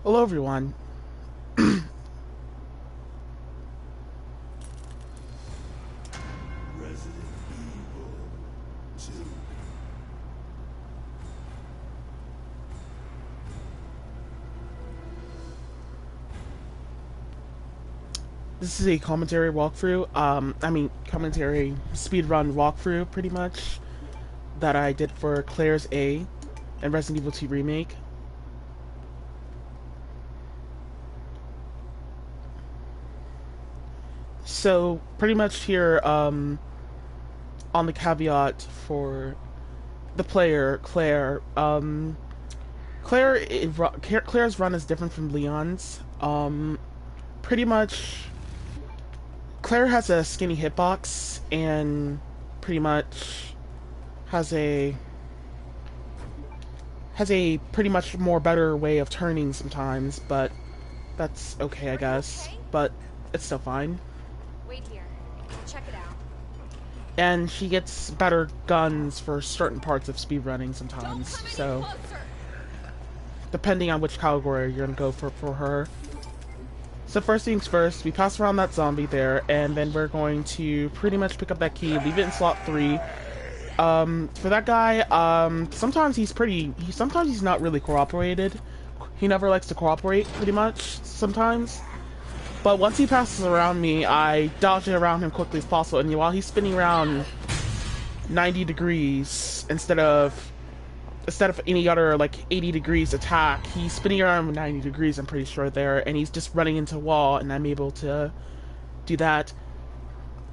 Hello everyone. Resident Evil 2. This is a commentary walkthrough. Commentary speedrun walkthrough, pretty much, that I did for Claire's A and Resident Evil 2 Remake. So, pretty much here, on the caveat for the player, Claire, Claire's run is different from Leon's. Pretty much, Claire has a skinny hitbox and pretty much has a pretty much more better way of turning sometimes, but that's okay, I guess. But it's still fine. Wait here. Check it out. And she gets better guns for certain parts of speedrunning sometimes. So depending on which category you're gonna go for her. So first things first, we pass around that zombie there, and then we're going to pretty much pick up that key, leave it in slot 3. For that guy, sometimes he's not really cooperated. He never likes to cooperate, pretty much, sometimes. But once he passes around me, I dodge it around him quickly as possible, and while he's spinning around 90 degrees, instead of any other, like, 80 degrees attack, he's spinning around 90 degrees, I'm pretty sure, there, and he's just running into a wall, and I'm able to do that.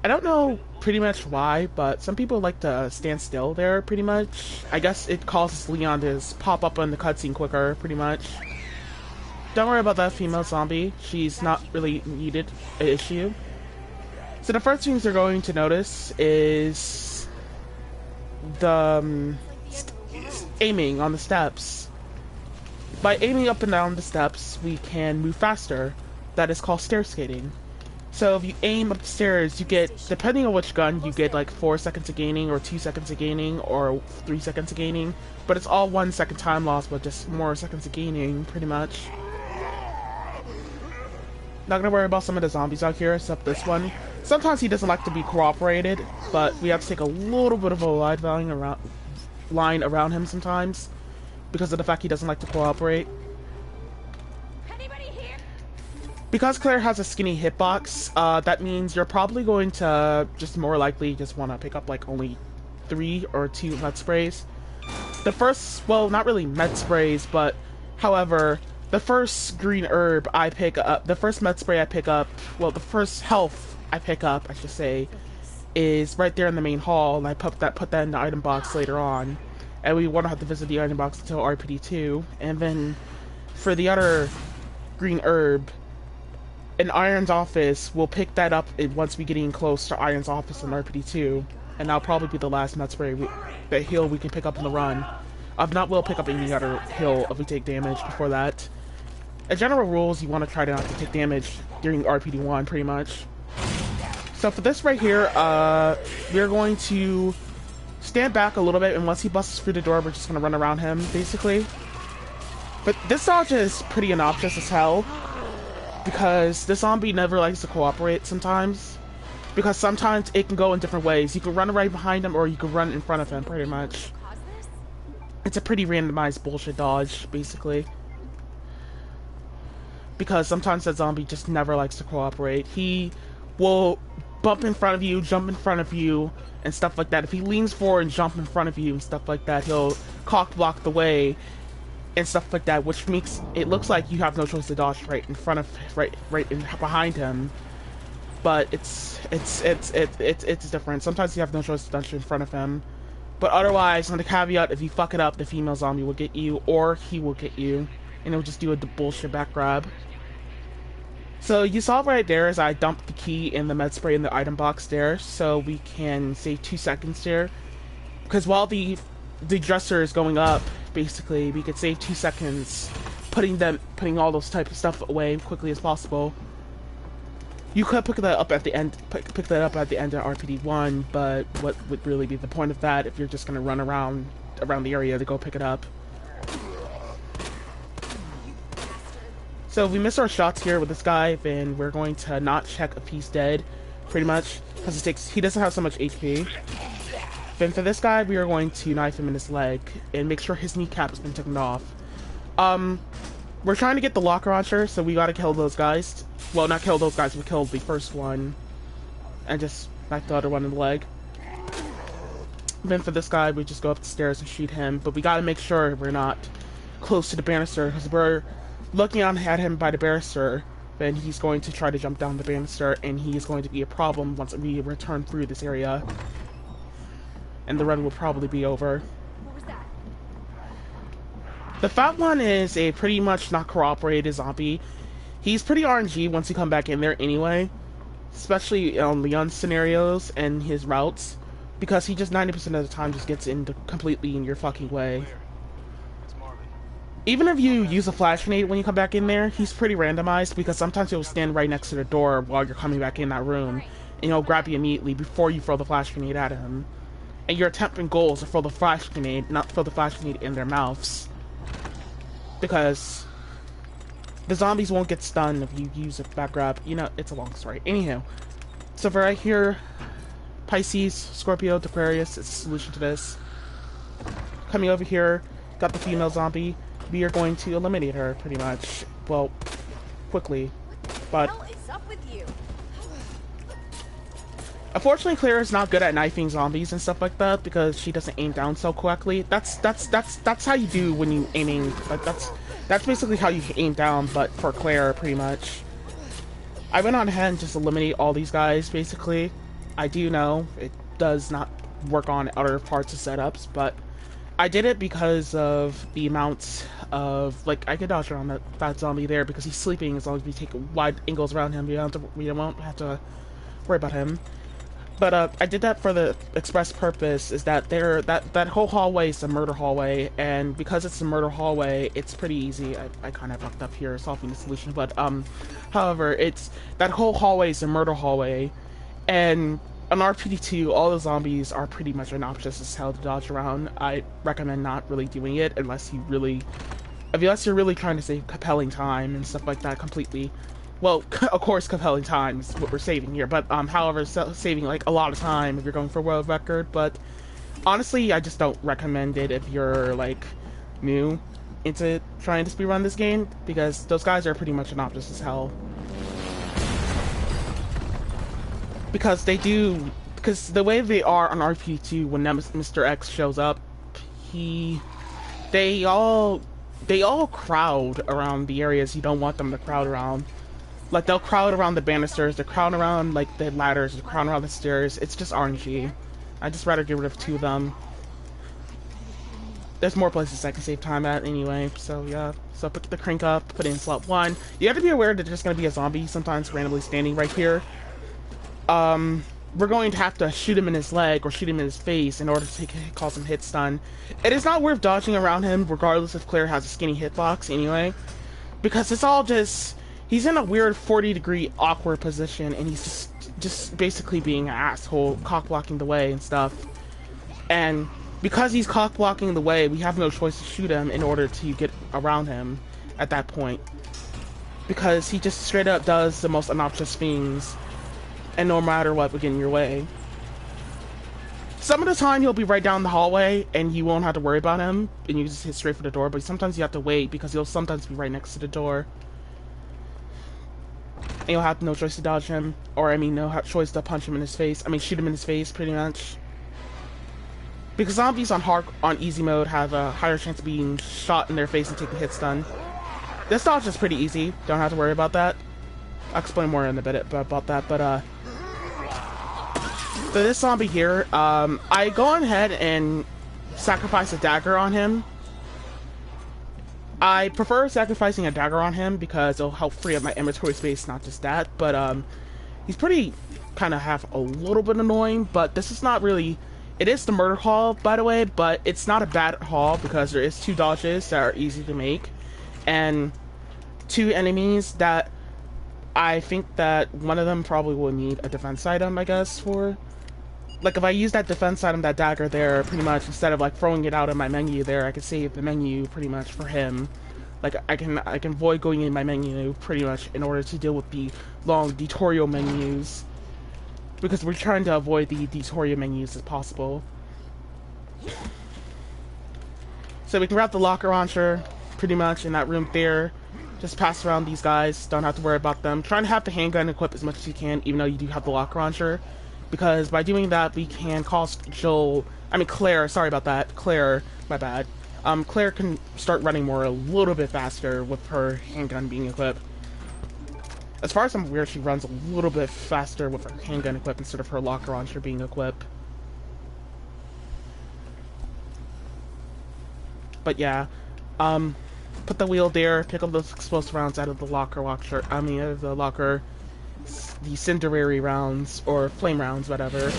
I don't know pretty much why, but some people like to stand still there, pretty much. I guess it causes Leon to pop up on the cutscene quicker, pretty much. Don't worry about that female zombie. She's not really needed an issue. So the first things you're going to notice is the aiming on the steps. By aiming up and down the steps, we can move faster. That is called stair skating. So if you aim up the stairs, you get, depending on which gun, you get like 4 seconds of gaining, or 2 seconds of gaining, or 3 seconds of gaining. But it's all 1 second time loss, but just more seconds of gaining, pretty much. Not gonna worry about some of the zombies out here, except this one. Sometimes he doesn't like to be cooperated, but we have to take a little bit of a line around him sometimes, because of the fact he doesn't like to cooperate. Because Claire has a skinny hitbox, that means you're probably going to just more likely just want to pick up like only 3 or 2 med sprays. The first, well, not really med sprays, but however, the first green herb I pick up, the first med spray I pick up, well, the first health I pick up, I should say, is right there in the main hall, and I put that in the item box later on. And we won't have to visit the item box until RPD2. And then for the other green herb, in Iron's office, we'll pick that up once we get in close to Iron's office in RPD2, and that'll probably be the last med spray, the heal we can pick up in the run. If not, we'll pick up any other heal if we take damage before that. As general rules, you want to try not to take damage during RPD1, pretty much. So for this right here, we're going to stand back a little bit, and once he busts through the door, we're just going to run around him, basically. But this dodge is pretty obnoxious as hell, because the zombie never likes to cooperate sometimes. Because sometimes it can go in different ways. You can run right behind him, or you can run in front of him, pretty much. It's a pretty randomized bullshit dodge, basically. Because sometimes that zombie just never likes to cooperate. He will bump in front of you, jump in front of you, and stuff like that. If he leans forward and jump in front of you and stuff like that, he'll cock block the way and stuff like that, which makes it looks like you have no choice to dodge right in front of, right in behind him. But it's different. Sometimes you have no choice to dodge in front of him. But otherwise, on the caveat, if you fuck it up, the female zombie will get you, or he will get you, and it'll just do a bullshit back grab. So you saw right there as I dumped the key in the med spray in the item box there, so we can save 2 seconds there. Because while the dresser is going up, basically, we could save 2 seconds putting all those type of stuff away quickly as possible. You could pick that up at the end, pick that up at the end of RPD1, but what would really be the point of that if you're just gonna run around the area to go pick it up? So if we miss our shots here with this guy, then we're going to not check if he's dead, pretty much, because he doesn't have so much HP. Then for this guy, we are going to knife him in his leg and make sure his kneecap has been taken off. We're trying to get the locker launcher, so we gotta kill those guys. Well, not kill those guys, we killed the first one. And just knife the other one in the leg. Then for this guy, we just go up the stairs and shoot him, but we gotta make sure we're not close to the banister, because if we're looking at him by the banister, then he's going to try to jump down the banister, and he is going to be a problem once we return through this area. And the run will probably be over. What was that? The fat one is a pretty much not cooperated zombie. He's pretty RNG once you come back in there anyway, especially on Leon's scenarios and his routes, because he just 90% of the time just gets into completely in your fucking way. Even if you use a flash grenade when you come back in there, he's pretty randomized, because sometimes he'll stand right next to the door while you're coming back in that room, and he'll grab you immediately before you throw the flash grenade at him. And your attempting goal is to throw the flash grenade, not throw the flash grenade in their mouths. Because the zombies won't get stunned if you use a back grab. You know, it's a long story. Anyhow, so for right here, Pisces, Scorpio, Aquarius is the solution to this. Coming over here, got the female zombie. We are going to eliminate her, pretty much. Well, quickly. But What the hell is up with you? unfortunately, Claire is not good at knifing zombies and stuff like that because she doesn't aim down so correctly. That's how you do when you aiming. Like that's basically how you aim down, but for Claire, pretty much. I went on ahead and just eliminate all these guys. Basically, I do know it does not work on other parts of setups, but I did it because of the amount of, like, I could dodge around that fat zombie there because he's sleeping. As long as we take wide angles around him, we won't have to worry about him. But I did that for the express purpose, is that that whole hallway is a murder hallway, and because it's a murder hallway, it's pretty easy. I kind of fucked up here solving the solution, but however, it's that whole hallway is a murder hallway, and on RPD2, all the zombies are pretty much obnoxious as hell to dodge around. I recommend not really doing it unless you're really trying to save compelling time and stuff like that completely. Well, of course, compelling time is what we're saving here, but however, saving like a lot of time if you're going for world record. But honestly, I just don't recommend it if you're like new into trying to speedrun this game, because those guys are pretty much obnoxious as hell. Because the way they are on RP2, when Mr. X shows up, they all crowd around the areas you don't want them to crowd around. Like, they'll crowd around the banisters, they'll crowd around, like, the ladders, they'll crowd around the stairs. It's just RNG. I'd just rather get rid of 2 of them. There's more places I can save time at anyway, so yeah. So put the crank up, put it in slot 1. You have to be aware that there's going to be a zombie sometimes randomly standing right here. We're going to have to shoot him in his leg or shoot him in his face in order to cause him hit stun. It is not worth dodging around him, regardless if Claire has a skinny hitbox anyway, because it's all just, he's in a weird 40-degree awkward position, and he's just basically being an asshole, cock blocking the way and stuff. And because he's cock blocking the way, we have no choice to shoot him in order to get around him at that point, because he just straight up does the most obnoxious things. And no matter what, will get in your way. Some of the time, he'll be right down the hallway, and you won't have to worry about him, and you just hit straight for the door, but sometimes you have to wait, because he'll sometimes be right next to the door. And you'll have no choice to dodge him, or, I mean, no choice to punch him in his face. I mean, shoot him in his face, pretty much. Because zombies on easy mode have a higher chance of being shot in their face and taking hit stun. This dodge is pretty easy, don't have to worry about that. I'll explain more in a bit about that, but, so this zombie here, I go on ahead and sacrifice a dagger on him. I prefer sacrificing a dagger on him because it'll help free up my inventory space, not just that, but he's pretty kind of half a little bit annoying, but this is not really, it is the murder hall, by the way, but it's not a bad hall because there is 2 dodges that are easy to make, and 2 enemies that I think that one of them probably will need a defense item, I guess, for... Like, if I use that defense item, that dagger there, pretty much, instead of, like, throwing it out in my menu there, I could save the menu, pretty much, for him. Like I can avoid going in my menu pretty much in order to deal with the long tutorial menus, because we're trying to avoid the tutorial menus as possible. So we can grab the locker launcher pretty much in that room there. Just pass around these guys, don't have to worry about them. Trying to have the handgun equipped as much as you can, even though you do have the locker launcher, because by doing that we can cause Claire, sorry about that, Claire, my bad. Claire can start running more a little bit faster with her handgun being equipped. As far as I'm aware, she runs a little bit faster with her handgun equipped instead of her locker launcher being equipped. But yeah, put the wheel there, pick up those explosive rounds out of the out of the locker, the incendiary rounds, or flame rounds, whatever.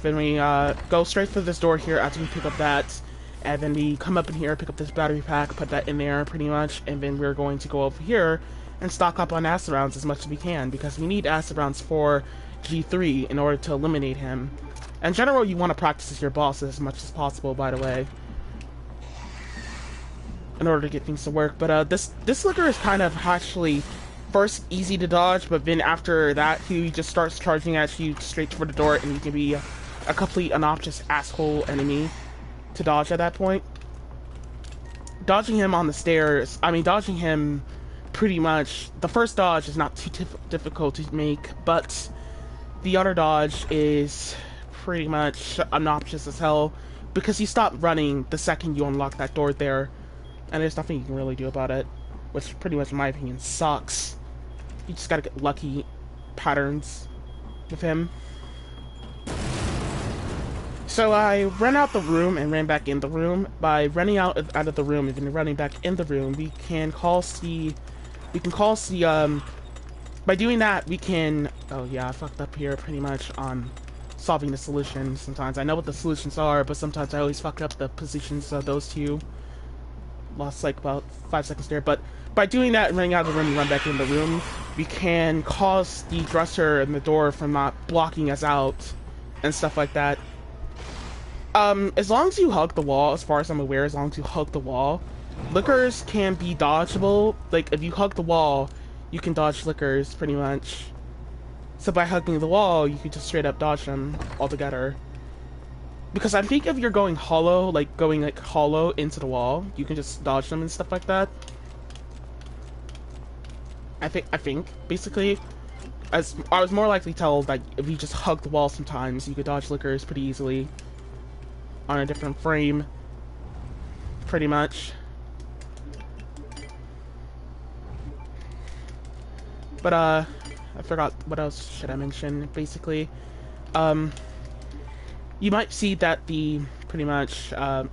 Then we go straight for this door here after we pick up that, and then we come up in here, pick up this battery pack, put that in there pretty much, and then we're going to go over here and stock up on acid rounds as much as we can, because we need acid rounds for G3 in order to eliminate him. In general, you want to practice as your boss as much as possible, by the way, in order to get things to work. But this licker is kind of actually first easy to dodge, but then after that he just starts charging at you straight for the door, and you can be a complete obnoxious asshole enemy to dodge at that point. Dodging him on the stairs, dodging him pretty much, the first dodge is not too difficult to make, but the other dodge is pretty much obnoxious as hell, because you stop running the second you unlock that door there, and there's nothing you can really do about it, which pretty much in my opinion sucks. You just gotta get lucky patterns with him. So I ran out the room and ran back in the room. By running out of the room and then running back in the room, by doing that we can, oh yeah, I fucked up here pretty much on solving the solution sometimes. I know what the solutions are, but sometimes I always fuck up the positions of those two. Lost like about 5 seconds there, but by doing that and running out of the room and run back in the room, we can cause the dresser and the door from not blocking us out and stuff like that. As long as you hug the wall, as far as I'm aware, as long as you hug the wall, lickers can be dodgeable. Like, if you hug the wall, you can dodge lickers, pretty much. So by hugging the wall, you can just straight up dodge them altogether. Because I think if you're going hollow, hollow into the wall, you can just dodge them and stuff like that. I think, basically, as I was more likely told that if you just hug the wall sometimes, you could dodge lickers pretty easily on a different frame, pretty much. But I forgot what else should I mention. Basically, you might see that the pretty much I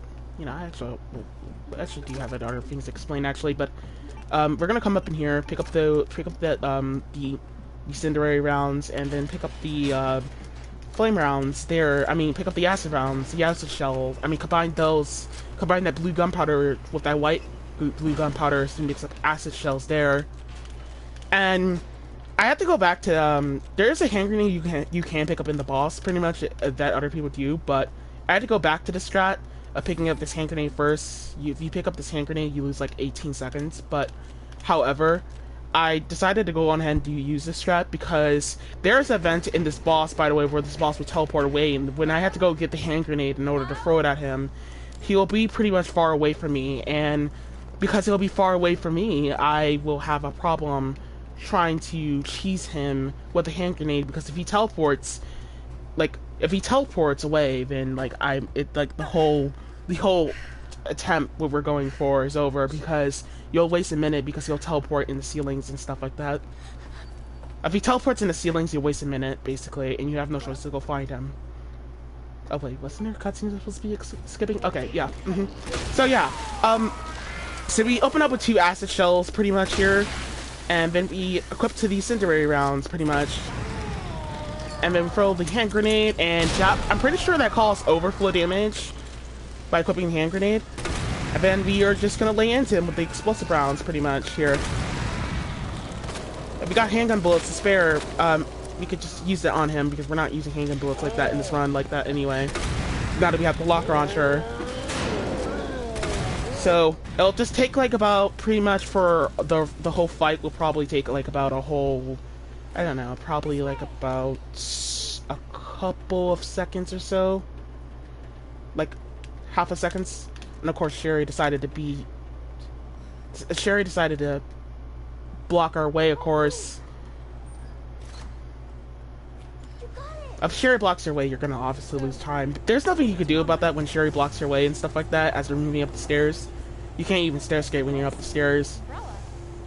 actually do have other things to explain actually, but we're gonna come up in here, pick up the incendiary rounds, and then pick up the flame rounds there. Pick up the acid rounds, the acid shell. Combine that blue gunpowder with that white blue gunpowder to mix up acid shells there. And I have to go back to there's a hand grenade you can pick up in the boss pretty much that other people do, but I had to go back to the strat of picking up this hand grenade first. If you pick up this hand grenade, you lose like 18 seconds. But however, I decided to go on ahead and use this strat because there's an event in this boss, by the way, where this boss will teleport away, and when I had to go get the hand grenade in order to throw it at him, he'll be pretty much far away from me, and because he'll be far away from me, I will have a problem trying to cheese him with a hand grenade, because if he teleports away, then the whole attempt what we're going for is over, because you'll waste a minute because he'll teleport in the ceilings and stuff like that. If he teleports in the ceilings, you'll waste a minute basically, and you have no choice to go find him. Oh wait, wasn't there cutscenes supposed to be skipping? Okay, yeah. So yeah, so we open up with 2 acid shells pretty much here, and then we equip to the incendiary rounds pretty much, and then throw the hand grenade, and I'm pretty sure that caused overflow damage by equipping the hand grenade, and then we are just gonna lay into him with the explosive rounds pretty much here. If we got handgun bullets to spare, we could just use that on him, because we're not using handgun bullets like that in this run like that anyway, now that we have the locker launcher. So It'll just take like about pretty much for the whole fight will probably take like about a whole, I don't know, probably like about a couple of seconds or so, like half a second. And of course Sherry decided to block our way, of course. If Sherry blocks your way, you're gonna obviously lose time. But there's nothing you can do about that when Sherry blocks your way and stuff like that as you're moving up the stairs. You can't even stair skate when you're up the stairs.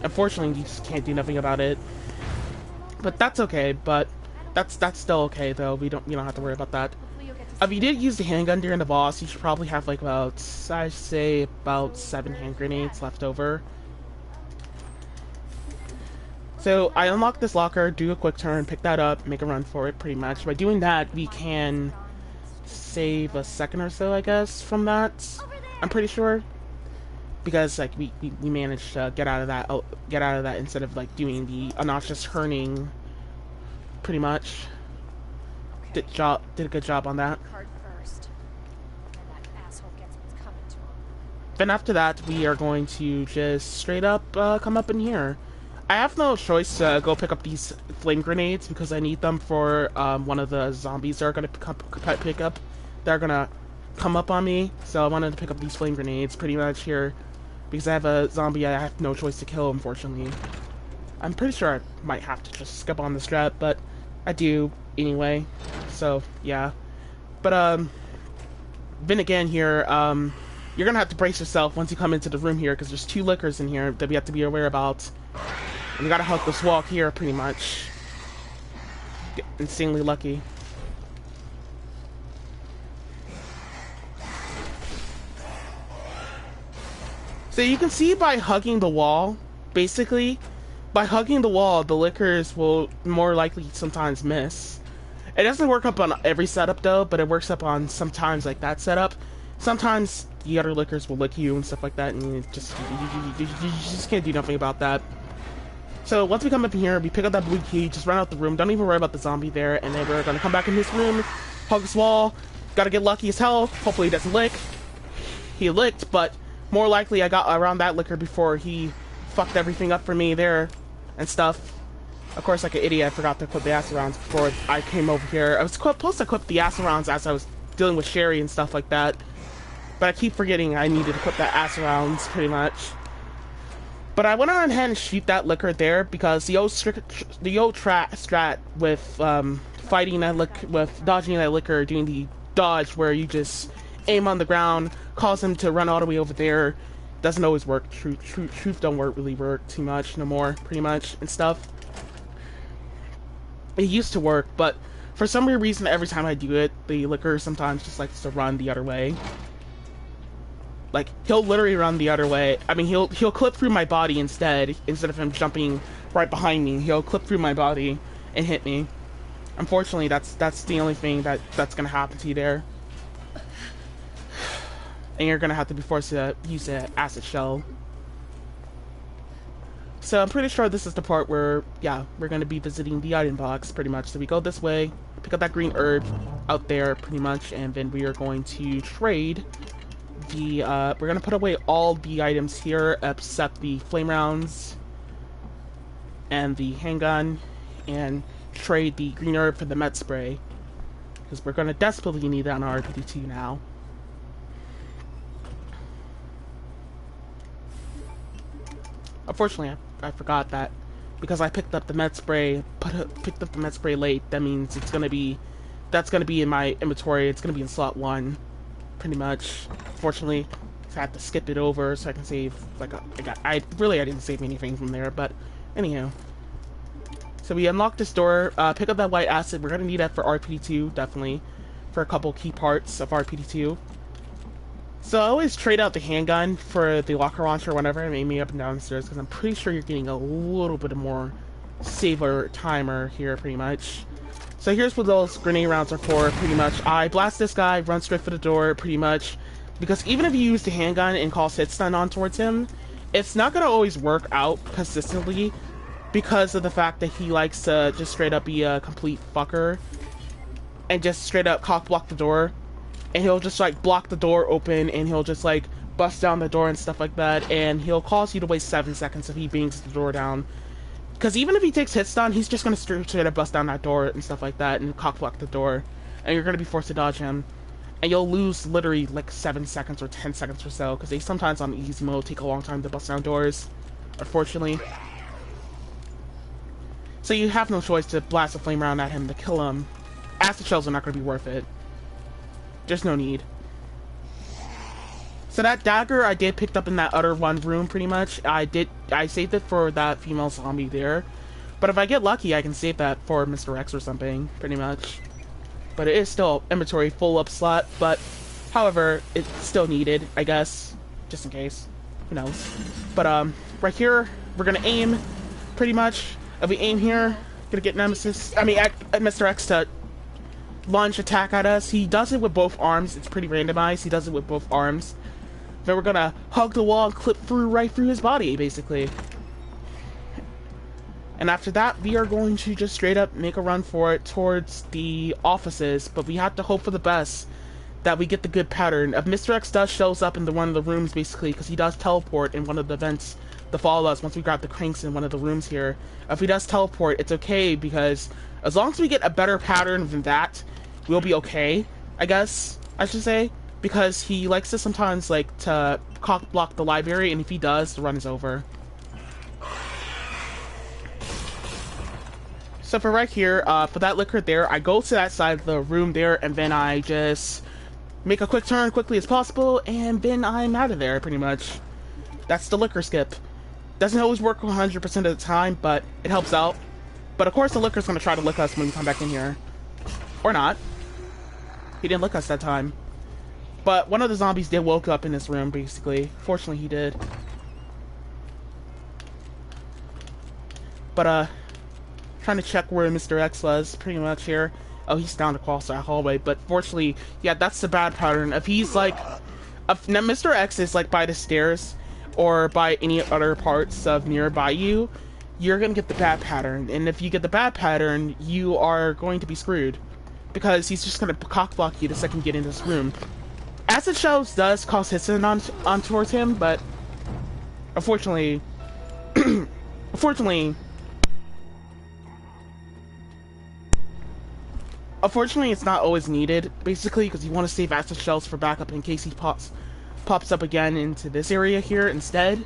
Unfortunately, you just can't do nothing about it. But that's okay. But that's still okay though. You don't have to worry about that. If you did use the handgun during the boss, you should probably have like about, I'd say about 7 hand grenades left over. So I unlock this locker, do a quick turn, pick that up, make a run for it pretty much. By doing that, we can save a second or so, I guess, from that. I'm pretty sure. Because like we managed to get out of that instead of like doing the obnoxious turning pretty much. Did a good job on that. Then after that, we are going to just straight up come up in here. I have no choice to go pick up these flame grenades because I need them for one of the zombies that are gonna pick up. They're gonna come up on me, so I wanted to pick up these flame grenades pretty much here because I have a zombie I have no choice to kill, unfortunately. I'm pretty sure I might have to just skip on the strat, but I do anyway. So yeah, but then again here, you're gonna have to brace yourself once you come into the room here because there's 2 lickers in here that we have to be aware about. And you gotta hug this wall here, pretty much. Get insanely lucky. So you can see by hugging the wall, basically, by hugging the wall, the lickers will more likely sometimes miss. It doesn't work up on every setup though, but it works up on sometimes like that setup. Sometimes the other lickers will lick you and stuff like that, and you just can't do nothing about that. So once we come up in here, we pick up that blue key, just run out the room, don't even worry about the zombie there, and then we're gonna come back in this room, hug this wall, gotta get lucky as hell, hopefully he doesn't lick. He licked, but more likely I got around that licker before he fucked everything up for me there and stuff. Of course, like an idiot, I forgot to equip the acid rounds before I came over here. I was supposed to equip the acid rounds as I was dealing with Sherry and stuff like that, but I keep forgetting I needed to equip that acid rounds pretty much. But I went on ahead and shoot that licker there because the old strat with fighting that with dodging that licker, doing the dodge where you just aim on the ground, cause him to run all the way over there, doesn't always work. Truth don't really work too much no more, pretty much and stuff. It used to work, but for some weird reason, every time I do it, the licker sometimes just likes to run the other way. Like, he'll literally run the other way. I mean, he'll clip through my body instead of him jumping right behind me. He'll clip through my body and hit me. Unfortunately, that's the only thing that's gonna happen to you there. And you're gonna have to be forced to use an acid shell. So I'm pretty sure this is the part where, yeah, we're gonna be visiting the item box pretty much. So we go this way, pick up that green herb out there pretty much, and then we are going to trade the, we're gonna put away all the items here except the flame rounds and the handgun, and trade the green herb for the med spray because we're gonna desperately need that on our RPD2 now. Unfortunately, I forgot that because I picked up the med spray, picked up the med spray late. That means that's gonna be in my inventory. It's gonna be in slot 1, pretty much. Fortunately, I had to skip it over so I can save. Like I didn't save anything from there, but anyhow. So we unlock this door. Pick up that white acid. We're gonna need that for RPD2 definitely, for a couple key parts of RPD2. So I always trade out the handgun for the locker launcher whenever I'm aiming up and down the stairs because I'm pretty sure you're getting a little bit more saver timer here, pretty much. So here's what those grenade rounds are for, pretty much. I blast this guy, run straight for the door, pretty much, because even if you use the handgun and call hit stun on towards him, it's not gonna always work out consistently because of the fact that he likes to just straight up be a complete fucker and just straight up cock block the door. And he'll just like block the door open and he'll just like bust down the door and stuff like that, and he'll cause you to waste 7 seconds if he bangs the door down. Because even if he takes hit stun, he's just going to straight up bust down that door and stuff like that and cock block the door. And you're going to be forced to dodge him. And you'll lose literally like 7 seconds or 10 seconds or so, because they sometimes on easy mode take a long time to bust down doors, unfortunately. So you have no choice to blast a flame round at him to kill him. Acid shells are not going to be worth it. There's no need. So that dagger I did picked up in that other one room pretty much. I saved it for that female zombie there. But if I get lucky, I can save that for Mr. X or something, pretty much. But it is still inventory full up slot, but however, it's still needed, I guess, just in case. Who knows? But right here, we're gonna aim pretty much. If we aim here, gonna get Mr. X to launch attack at us. He does it with both arms. It's pretty randomized. He does it with both arms. Then we're gonna hug the wall and clip right through his body, basically. And after that, we are going to just straight up make a run for it towards the offices, but we have to hope for the best that we get the good pattern. If Mr. X shows up in one of the rooms, basically, because he does teleport in one of the vents to follow us once we grab the cranks in one of the rooms here. If he does teleport, it's okay, because as long as we get a better pattern than that, we'll be okay, I guess, I should say. Because he likes to sometimes, like, to cock block the library, and if he does, the run is over. So for right here, for that liquor there, I go to that side of the room there, and then I just make a quick turn quickly as possible, and then I'm out of there, pretty much. That's the liquor skip. Doesn't always work 100% of the time, but it helps out. But of course the liquor's gonna try to lick us when we come back in here. Or not. He didn't lick us that time. But one of the zombies did woke up in this room, basically. Fortunately, he did. But, trying to check where Mr. X was, pretty much here. Oh, he's down across that hallway, but fortunately, yeah, that's the bad pattern. If he's, like... If Mr. X is, like, by the stairs, or by any other parts of nearby you, you're gonna get the bad pattern. And if you get the bad pattern, you are going to be screwed. Because he's just gonna cock block you the second you get in this room. Acid shells does cause hits on towards him, but unfortunately, unfortunately, it's not always needed. Basically, because you want to save acid shells for backup in case he pops up again into this area here instead.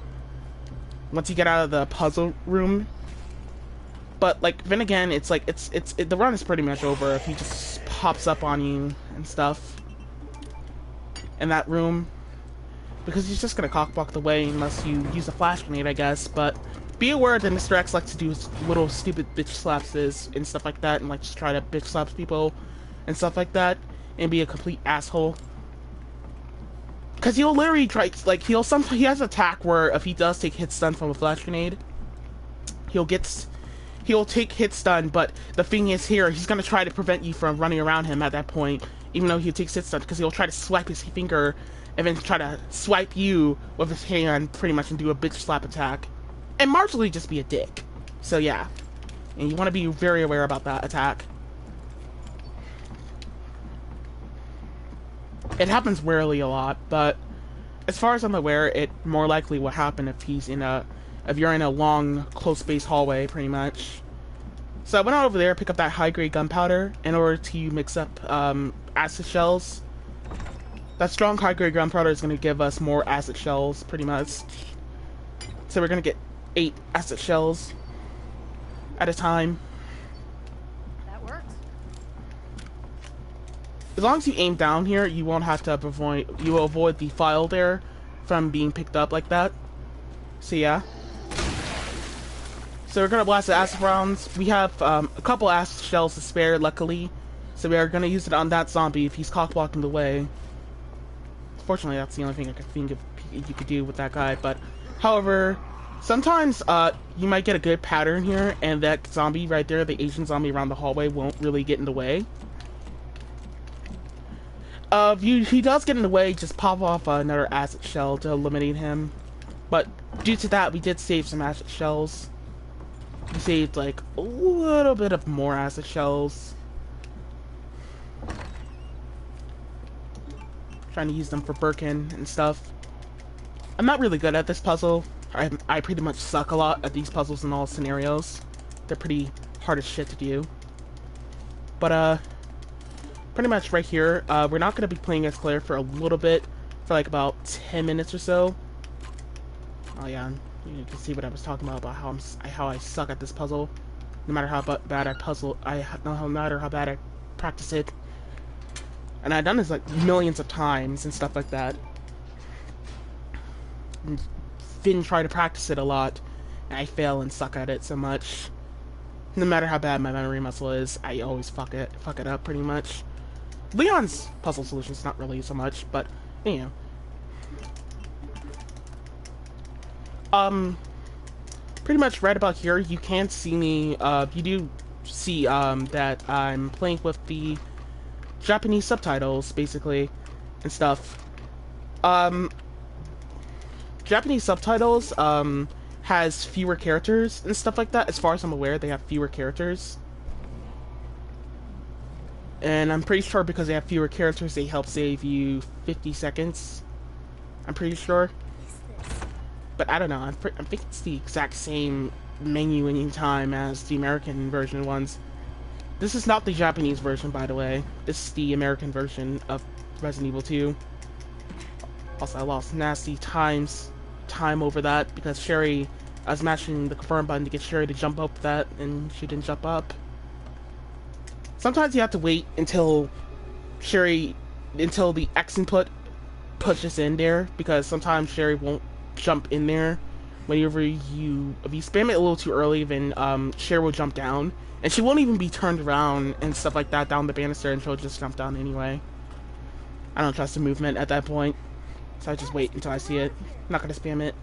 Once you get out of the puzzle room. But like then again, it's like the run is pretty much over if he just pops up on you and stuff. In that room, because he's just gonna cockblock the way unless you use a flash grenade, I guess. But be aware that Mr. X likes to do little stupid bitch slaps and stuff like that, and like just try to bitch slap people and stuff like that, and be a complete asshole. Because he'll literally try, like he has an attack where if he does take hit stun from a flash grenade, he'll take hit stun. But the thing is here, he's gonna try to prevent you from running around him at that point. Even though he takes hit stun, because he'll try to swipe his finger and then try to swipe you with his hand pretty much and do a bitch slap attack. And marginally just be a dick. So yeah. And you want to be very aware about that attack. It happens rarely a lot, but as far as I'm aware, it more likely will happen if you're in a long, close space hallway, pretty much. So I went out over there, pick up that high-grade gunpowder in order to mix up acid shells. That strong high-grade gunpowder is going to give us more acid shells, pretty much. So we're going to get 8 acid shells at a time. That works. As long as you aim down here, you won't have to you will avoid the file there from being picked up like that. So yeah. So we're gonna blast the acid rounds. We have a couple acid shells to spare, luckily. So we are gonna use it on that zombie if he's cock blocking the way. Fortunately, that's the only thing I could think of you could do with that guy. But however, sometimes you might get a good pattern here, and that zombie right there, the Asian zombie around the hallway, won't really get in the way. If he does get in the way, just pop off another acid shell to eliminate him. But due to that, we did save some acid shells. We saved like a little bit of more acid shells. Trying to use them for Birkin and stuff. I'm not really good at this puzzle. I pretty much suck a lot at these puzzles in all scenarios. They're pretty hard as shit to do. But, pretty much right here, we're not going to be playing as Claire for a little bit, for like about 10 minutes or so. Oh yeah, you can see what I was talking about how I suck at this puzzle. No matter how bad no matter how bad I practice it. And I've done this like millions of times and stuff like that. And Finn tried to practice it a lot, and I fail and suck at it so much. No matter how bad my memory muscle is, I always fuck it up pretty much. Leon's puzzle solution's not really so much, but you know. Pretty much right about here, you can see me, you do see, that I'm playing with the Japanese subtitles, basically, and stuff. Japanese subtitles, has fewer characters and stuff like that. As far as I'm aware, they have fewer characters. And I'm pretty sure because they have fewer characters, they help save you 50 seconds. I'm pretty sure. But I don't know, I think it's the exact same menu in time as the American version ones. This is not the Japanese version, by the way. This is the American version of Resident Evil 2. Also, I lost nasty time over that because Sherry, I was mashing the confirm button to get Sherry to jump up that, and she didn't jump up. Sometimes you have to wait until the X input pushes in there, because sometimes Sherry won't jump in there. Whenever if you spam it a little too early, then Sherry will jump down, and she won't even be turned around and stuff like that down the banister, and she'll just jump down anyway. I don't trust the movement at that point, so I just wait until I see it. I'm not gonna spam it.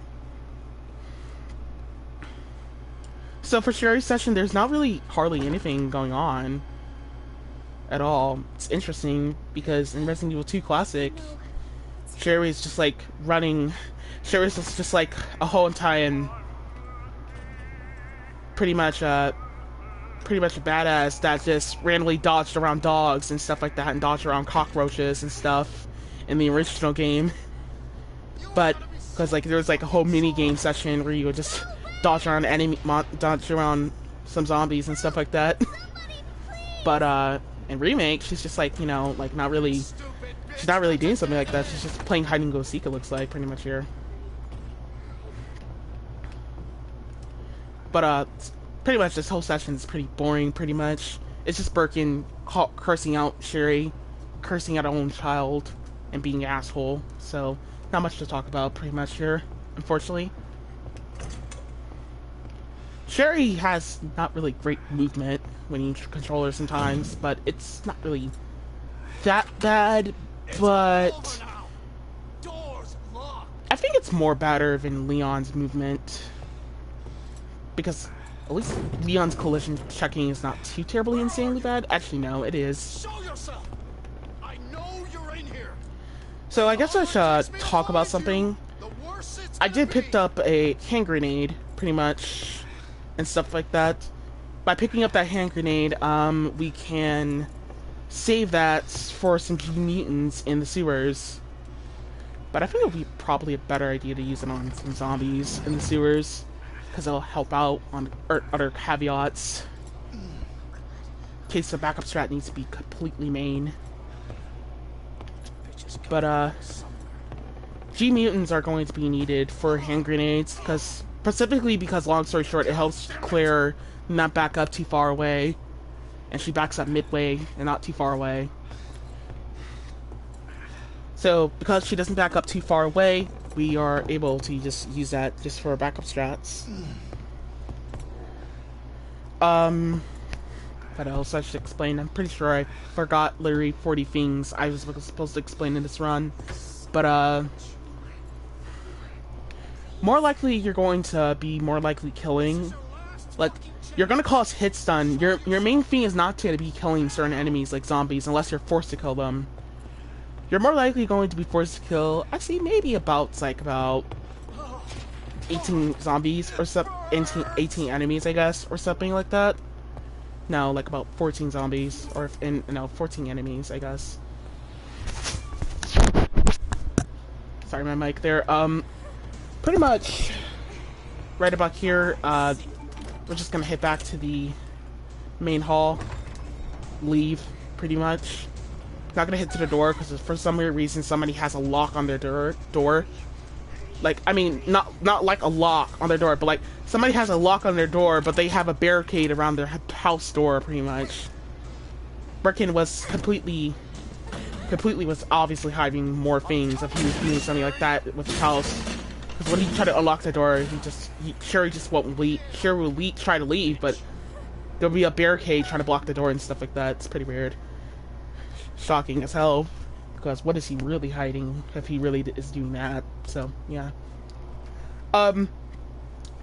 So for Sherry's session, there's not really hardly anything going on at all. It's interesting because in Resident Evil 2 Classic, Sherry's just like running. Sherry's just like a whole entire, pretty much a badass that just randomly dodged around dogs and stuff like that, and dodged around cockroaches and stuff in the original game. But because like there was like a whole mini game session where you would just dodge around dodge around some zombies and stuff like that. But in Remake, she's just like, you know, like she's not really doing something like that. She's just playing hide and go seek, it looks like, pretty much here. But pretty much this whole session is pretty boring, pretty much. It's just Birkin cursing out Sherry, cursing out her own child, and being an asshole. So, not much to talk about pretty much here, unfortunately. Sherry has not really great movement when you control her sometimes, but it's not really that bad, but I think it's more better than Leon's movement, because at least Leon's collision checking is not too terribly insanely bad. Actually, no, it is. I know you're in here. So I guess I should talk about something. I did pick up a hand grenade, pretty much, and stuff like that. By picking up that hand grenade, we can save that for some G mutants in the sewers. But I think it would be probably a better idea to use it on some zombies in the sewers, because it'll help out on other caveats. In case the backup strat needs to be completely main. But G mutants are going to be needed for hand grenades, specifically because, long story short, it helps Claire not back up too far away, and she backs up midway and not too far away. So because she doesn't back up too far away, we are able to just use that just for backup strats. What else I should explain? I'm pretty sure I forgot literally 40 things I was supposed to explain in this run. But more likely you're going to be more likely killing, like, you're gonna cause hit stun. Your main thing is not to be killing certain enemies like zombies unless you're forced to kill them. You're more likely going to be forced to kill, actually maybe about 18 zombies or something, 18 enemies, I guess, or something like that. No, like about 14 zombies, or no, 14 enemies, I guess. Sorry, my mic there. pretty much right about here, we're just gonna head back to the main hall, leave, pretty much. Not gonna hit to the door, because for some weird reason somebody has a lock on their door. Like, I mean, not like a lock on their door, but like, somebody has a lock on their door, but they have a barricade around their house door, pretty much. Birkin was completely was obviously hiding more things if he was doing something like that with his house. Because when he tried to unlock the door, Sherry just won't leave. Sherry will try to leave, but there'll be a barricade trying to block the door and stuff like that. It's pretty weird. Shocking as hell. Because what is he really hiding if he really is doing that? So, yeah.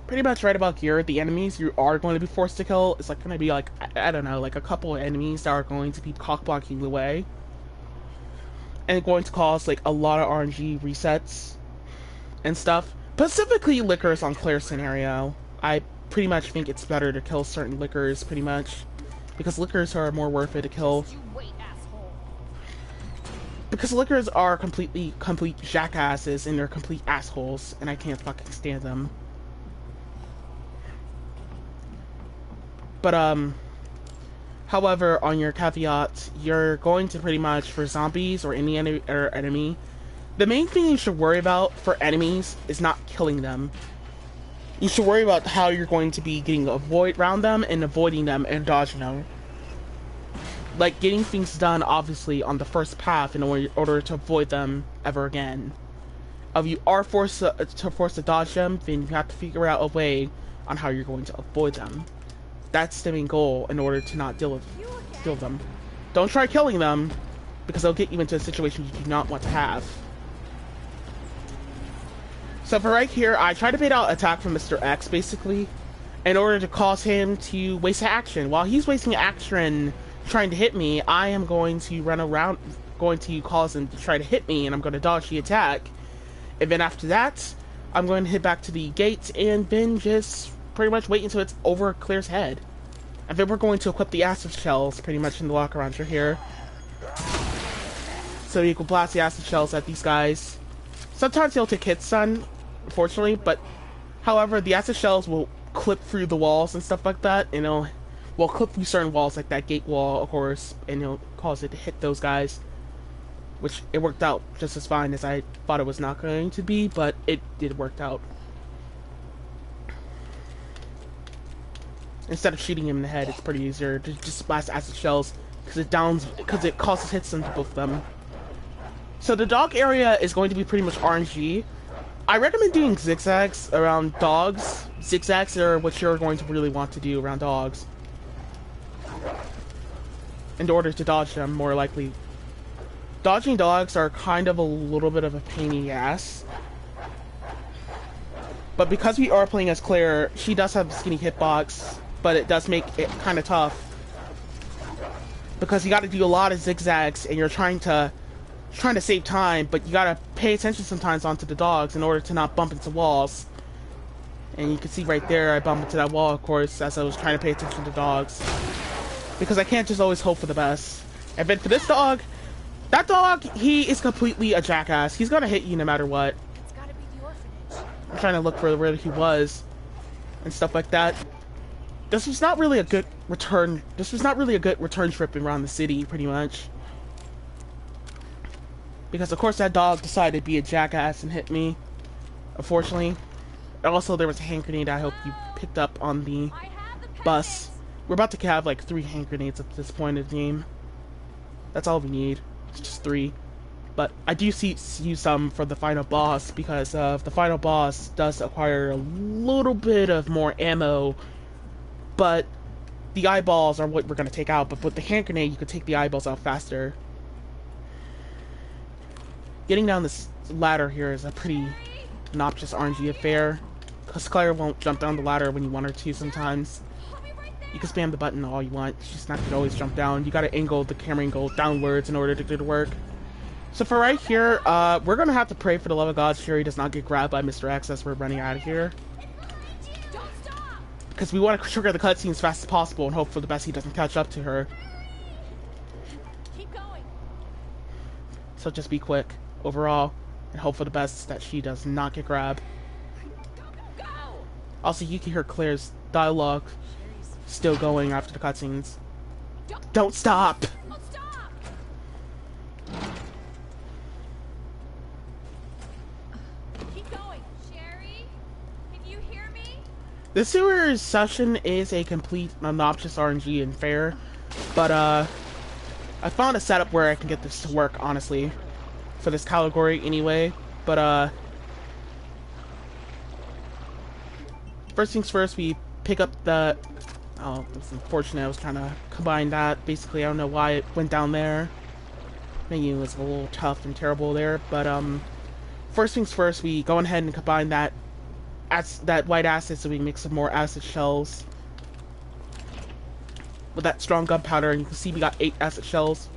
Pretty much right about here, the enemies you are going to be forced to kill is like going to be like, I don't know, like a couple of enemies that are going to be cock-blocking the way. And going to cause like a lot of RNG resets and stuff. Specifically liquors on Claire's scenario. I pretty much think it's better to kill certain liquors, pretty much. Because liquors are more worth it to kill. Because liquors are complete jackasses and they're complete assholes, and I can't fucking stand them. But, however, on your caveat, you're going to pretty much, for zombies or any enemy, the main thing you should worry about for enemies is not killing them. You should worry about how you're going to be getting around them and avoiding them and dodging them. Like, getting things done, obviously, on the first path in order to avoid them ever again. If you are forced to dodge them, then you have to figure out a way on how you're going to avoid them. That's the main goal in order to not deal with them. Don't try killing them, because they'll get you into a situation you do not want to have. So for right here, I try to bait out attack from Mr. X, basically, in order to cause him to waste action. While he's wasting action trying to hit me, I am going to run around, going to cause him to try to hit me, and I'm going to dodge the attack. And then after that, I'm going to head back to the gates, and then just pretty much wait until it's over Claire's head. And then we're going to equip the acid shells, pretty much in the locker around here. So you can blast the acid shells at these guys. Sometimes he'll take hits, son, unfortunately, but however, the acid shells will clip through the walls and stuff like that, and it'll clip through certain walls, like that gate wall, of course, and it'll cause it to hit those guys. Which, it worked out just as fine as I thought it was not going to be, but it did work out. Instead of shooting him in the head, it's pretty easier to just blast acid shells, because it causes hits into both of them. So the dog area is going to be pretty much RNG. I recommend doing zigzags around dogs. Zigzags are what you're going to really want to do around dogs, in order to dodge them, more likely. Dodging dogs are kind of a little bit of a pain in the ass. But because we are playing as Claire, she does have a skinny hitbox, but it does make it kind of tough. Because you got to do a lot of zigzags, and you're trying to save time, but you got to pay attention sometimes onto the dogs in order to not bump into walls. And you can see right there, I bumped into that wall, of course, as I was trying to pay attention to dogs. Because I can't just always hope for the best. And then for this dog, that dog, he is completely a jackass. He's gonna hit you no matter what. It's gotta be the orphanage. I'm trying to look for where he was and stuff like that. This was not really a good return. This was not really a good return trip around the city, pretty much. Because of course that dog decided to be a jackass and hit me, unfortunately. Also, there was a hand grenade I hope you picked up on the bus. We're about to have like 3 hand grenades at this point in the game. That's all we need. It's just 3. But I do use some for the final boss, because the final boss does acquire a little bit of more ammo. But the eyeballs are what we're going to take out. But with the hand grenade, you can take the eyeballs out faster. Getting down this ladder here is a pretty obnoxious RNG affair, because Claire won't jump down the ladder when you want her to sometimes. You can spam the button all you want, she's not going to always jump down. You gotta angle the camera angle downwards in order to do the work. So for right here, we're gonna have to pray for the love of God Sherry does not get grabbed by Mr. X as we're running out of here. Because we want to trigger the cutscene as fast as possible and hope for the best he doesn't catch up to her. Keep going. So just be quick overall and hope for the best that she does not get grabbed. Also, you can hear Claire's dialogue still going after the cutscenes. Don't stop! Don't stop! Keep going. Sherry, can you hear me? This sewer's session is a complete obnoxious RNG and fair, but I found a setup where I can get this to work, honestly, for this category anyway. But first things first, we pick up the... Oh, it's unfortunate. I was trying to combine that. Basically, I don't know why it went down there. Menu was a little tough and terrible there, but first things first, we go ahead and combine that white acid so we can make some more acid shells with that strong gunpowder, and you can see we got 8 acid shells.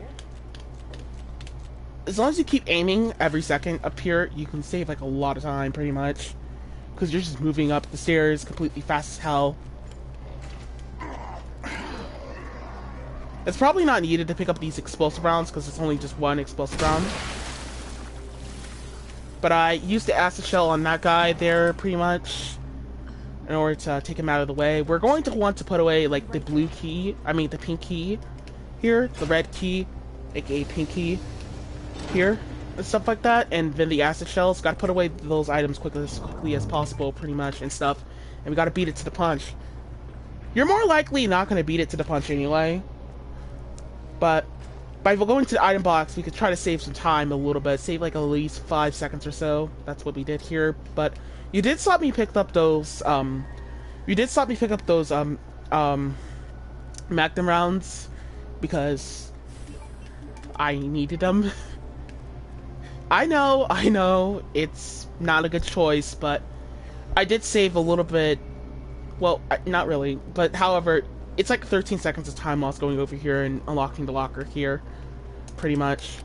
As long as you keep aiming every second up here, you can save like a lot of time pretty much, because you're just moving up the stairs completely fast as hell. It's probably not needed to pick up these explosive rounds because it's only just one explosive round. But I used the acid shell on that guy there pretty much in order to take him out of the way. We're going to want to put away like the blue key, the pink key here, the red key, aka pink key here, and stuff like that. And then the acid shells, got to put away those items quickly as possible pretty much and stuff. And we got to beat it to the punch. You're more likely not going to beat it to the punch anyway. But by going to the item box, we could try to save some time a little bit. Save like at least 5 seconds or so. That's what we did here. But you did stop me pick up those, Magnum rounds because I needed them. I know, it's not a good choice, but I did save a little bit. Well, not really, but however, it's like 13 seconds of time while I was going over here and unlocking the locker here, pretty much.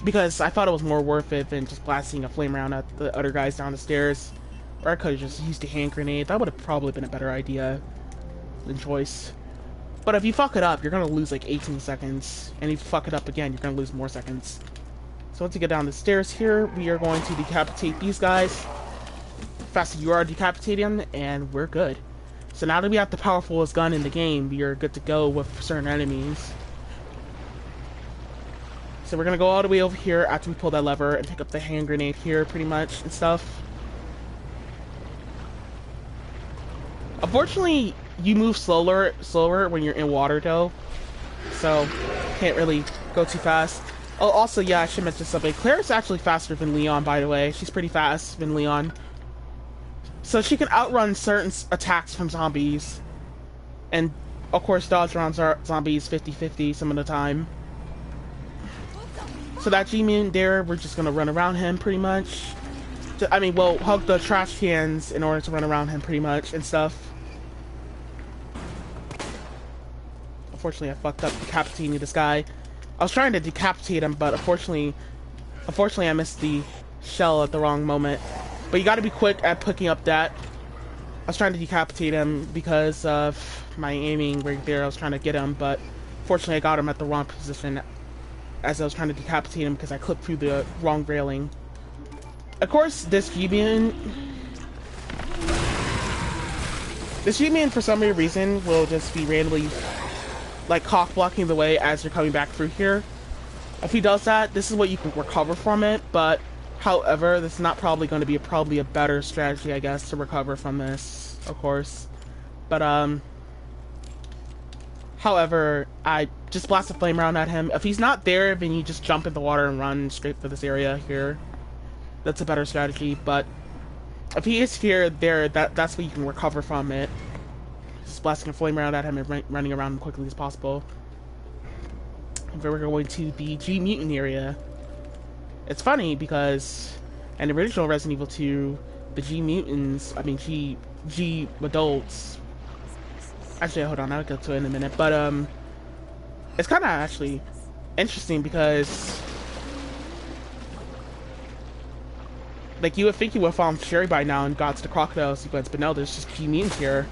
Because I thought it was more worth it than just blasting a flame round at the other guys down the stairs. Or I could have just used a hand grenade. That would have probably been a better idea than choice. But if you fuck it up, you're going to lose like 18 seconds. And if you fuck it up again, you're going to lose more seconds. So once you get down the stairs here, we are going to decapitate these guys. Faster you are decapitating them, and we're good. So now that we have the powerfulest gun in the game, we are good to go with certain enemies. So we're gonna go all the way over here after we pull that lever and pick up the hand grenade here pretty much and stuff. Unfortunately, you move slower when you're in water though, so can't really go too fast. Oh, also, yeah, I should mention something. Claire's actually faster than Leon, by the way. She's pretty fast than Leon. So she can outrun certain attacks from zombies. And, of course, dodge around zombies 50-50 some of the time. So that G-Mutant there, we're just going to run around him pretty much. We'll hug the trash cans in order to run around him pretty much and stuff. Unfortunately, I fucked up decapitating this guy. I was trying to decapitate him, but unfortunately I missed the shell at the wrong moment. But you gotta be quick at picking up that. I was trying to decapitate him because of my aiming right there. I was trying to get him, but fortunately I got him at the wrong position as I was trying to decapitate him because I clipped through the wrong railing. Of course, this G-Mutant for some weird reason will just be randomly like cock blocking the way as you're coming back through here. If he does that, this is what you can recover from it, but however, this is not probably going to be probably a better strategy, I guess, to recover from this, of course. But, however, I just blast a flame round at him. If he's not there, then you just jump in the water and run straight for this area here. That's a better strategy, but if he is here, that's what you can recover from it. Just blasting a flame round at him and running around as quickly as possible. And then we're going to the G-Mutant area. It's funny because in the original Resident Evil 2, the G adults. Actually, hold on, I'll get to it in a minute. But it's kind of actually interesting because, like, you would think you would have found Sherry by now and got to the crocodile sequence, but no, there's just G mutants here.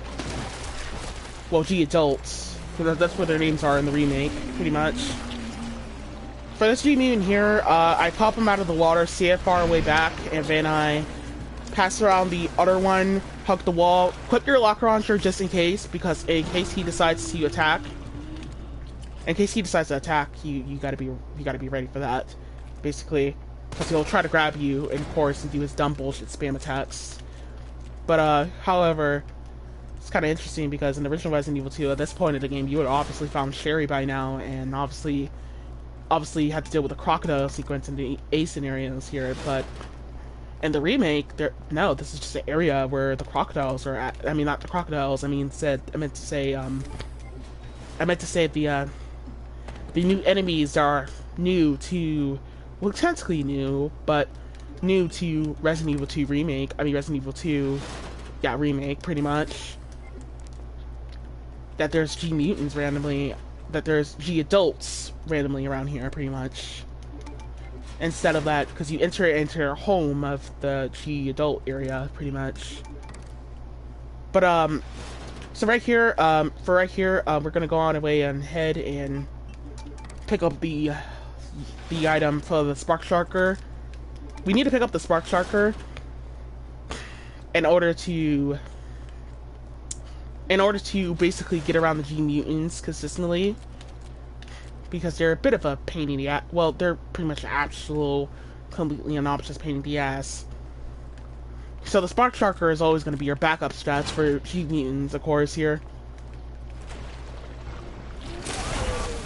Well, G adults, because that's what their names are in the remake, pretty much. for this G mutant here, I pop him out of the water, see it far away back, and then I pass around the other one, hug the wall, equip your locker launcher just in case, because in case he decides to attack, you gotta be ready for that, basically, because he'll try to grab you, and of course, and do his dumb bullshit spam attacks. But however, it's kind of interesting because in the original Resident Evil 2, at this point of the game, you would have obviously found Sherry by now, and obviously you had to deal with the crocodile sequence in the A scenarios here, but in the remake, no, this is just an area where the crocodiles are at. I mean, not the crocodiles. I meant to say the new enemies are new to, well, technically new, but new to Resident Evil 2 remake. I mean, Resident Evil 2, yeah, remake, pretty much. That there's G mutants randomly, that there's G adults randomly around here, pretty much. Instead of that, because you enter into home of the G adult area, pretty much. But so right here, we're gonna go on our way and head and pick up the item for the Spark Sharker. We need to pick up the Spark Sharker in order to basically get around the G mutants consistently, because they're a bit of a pain in the ass. Well, they're pretty much actual, completely obnoxious pain in the ass. So the Spark Sharker is always going to be your backup strats for G mutants, of course, here.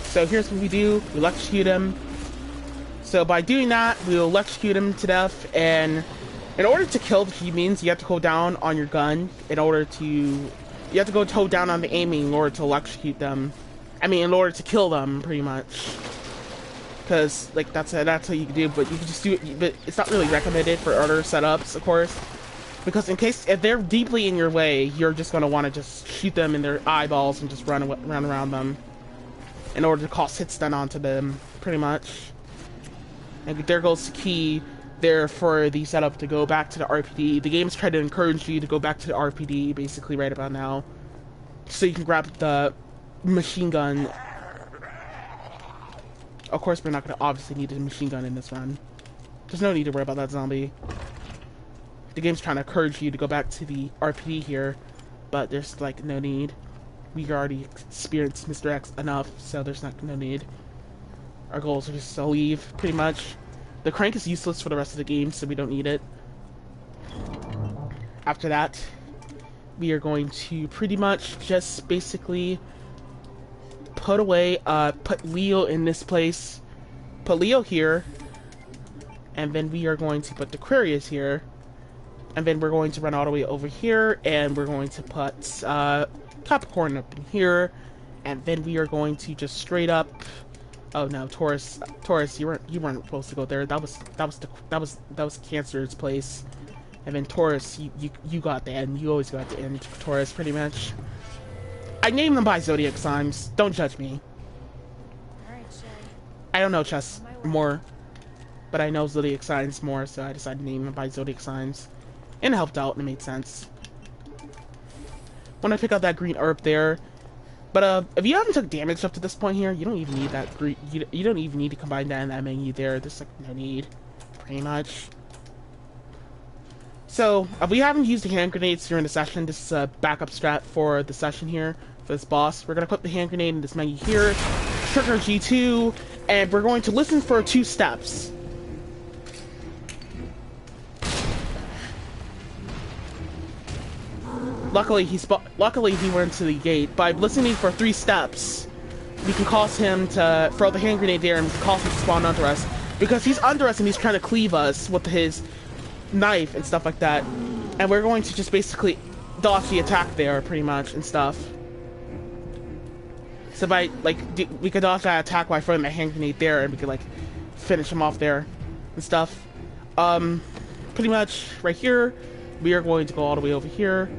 So here's what we do. We electrocute him. So by doing that, we'll electrocute him to death, and in order to kill the G mutants, you have to hold down on your gun you have to go toe down on the aiming in order to electrocute them. I mean, in order to kill them, pretty much. Because, like, that's how you can do it, but you can just do it, but it's not really recommended for other setups, of course. Because if they're deeply in your way, you're just going to want to just shoot them in their eyeballs and just run around them. In order to cause hit stun onto them, pretty much. And there goes the key there for the setup to go back to the RPD. The game's trying to encourage you to go back to the RPD, basically, right about now. So you can grab the machine gun. Of course, we're not going to obviously need a machine gun in this run. There's no need to worry about that zombie. The game's trying to encourage you to go back to the RPD here, but there's, like, no need. We already experienced Mr. X enough, so there's no need. Our goals are just to leave, pretty much. The crank is useless for the rest of the game, so we don't need it. After that, we are going to pretty much just basically put Leo in this place, put Leo here, and then we are going to put the Aquarius here, and then we're going to run all the way over here, and we're going to put Capricorn up in here, and then we are going to just straight up. Oh no, Taurus, you weren't supposed to go there. That was Cancer's place. And then Taurus, you got the end. You always got the end for Taurus, pretty much. I named them by zodiac signs. Don't judge me. Alright, Sherry. I don't know chess more, but I know zodiac signs more, so I decided to name them by zodiac signs. And it helped out, and it made sense. When I pick up that green herb there. But if you haven't took damage up to this point here, you don't even need that green. You don't even need to combine that in that menu there. There's like no need, pretty much. So if we haven't used the hand grenades during the session, this is a backup strat for the session here for this boss. We're gonna put the hand grenade in this menu here, trigger G2, and we're going to listen for 2 steps. Luckily he went to the gate. By listening for 3 steps, we can cause him to throw the hand grenade there and cause him to spawn under us. Because he's under us and he's trying to cleave us with his knife and stuff like that. And we're going to just basically dodge the attack there, pretty much, and stuff. So by, like, we could dodge that attack by throwing the hand grenade there, and we could, like, finish him off there and stuff. Pretty much right here, we are going to go all the way over here.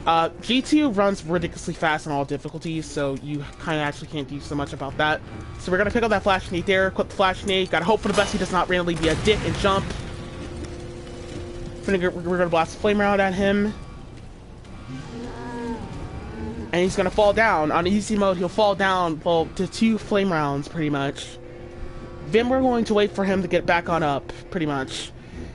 G2 runs ridiculously fast on all difficulties, so you kind of actually can't do so much about that. So we're going to pick up that flash nade there, equip the flash nade, gotta hope for the best he does not randomly be a dick and jump. We're going to blast a flame round at him. And he's going to fall down. On easy mode, he'll fall down, well, to 2 flame rounds, pretty much. Then we're going to wait for him to get back on up, pretty much.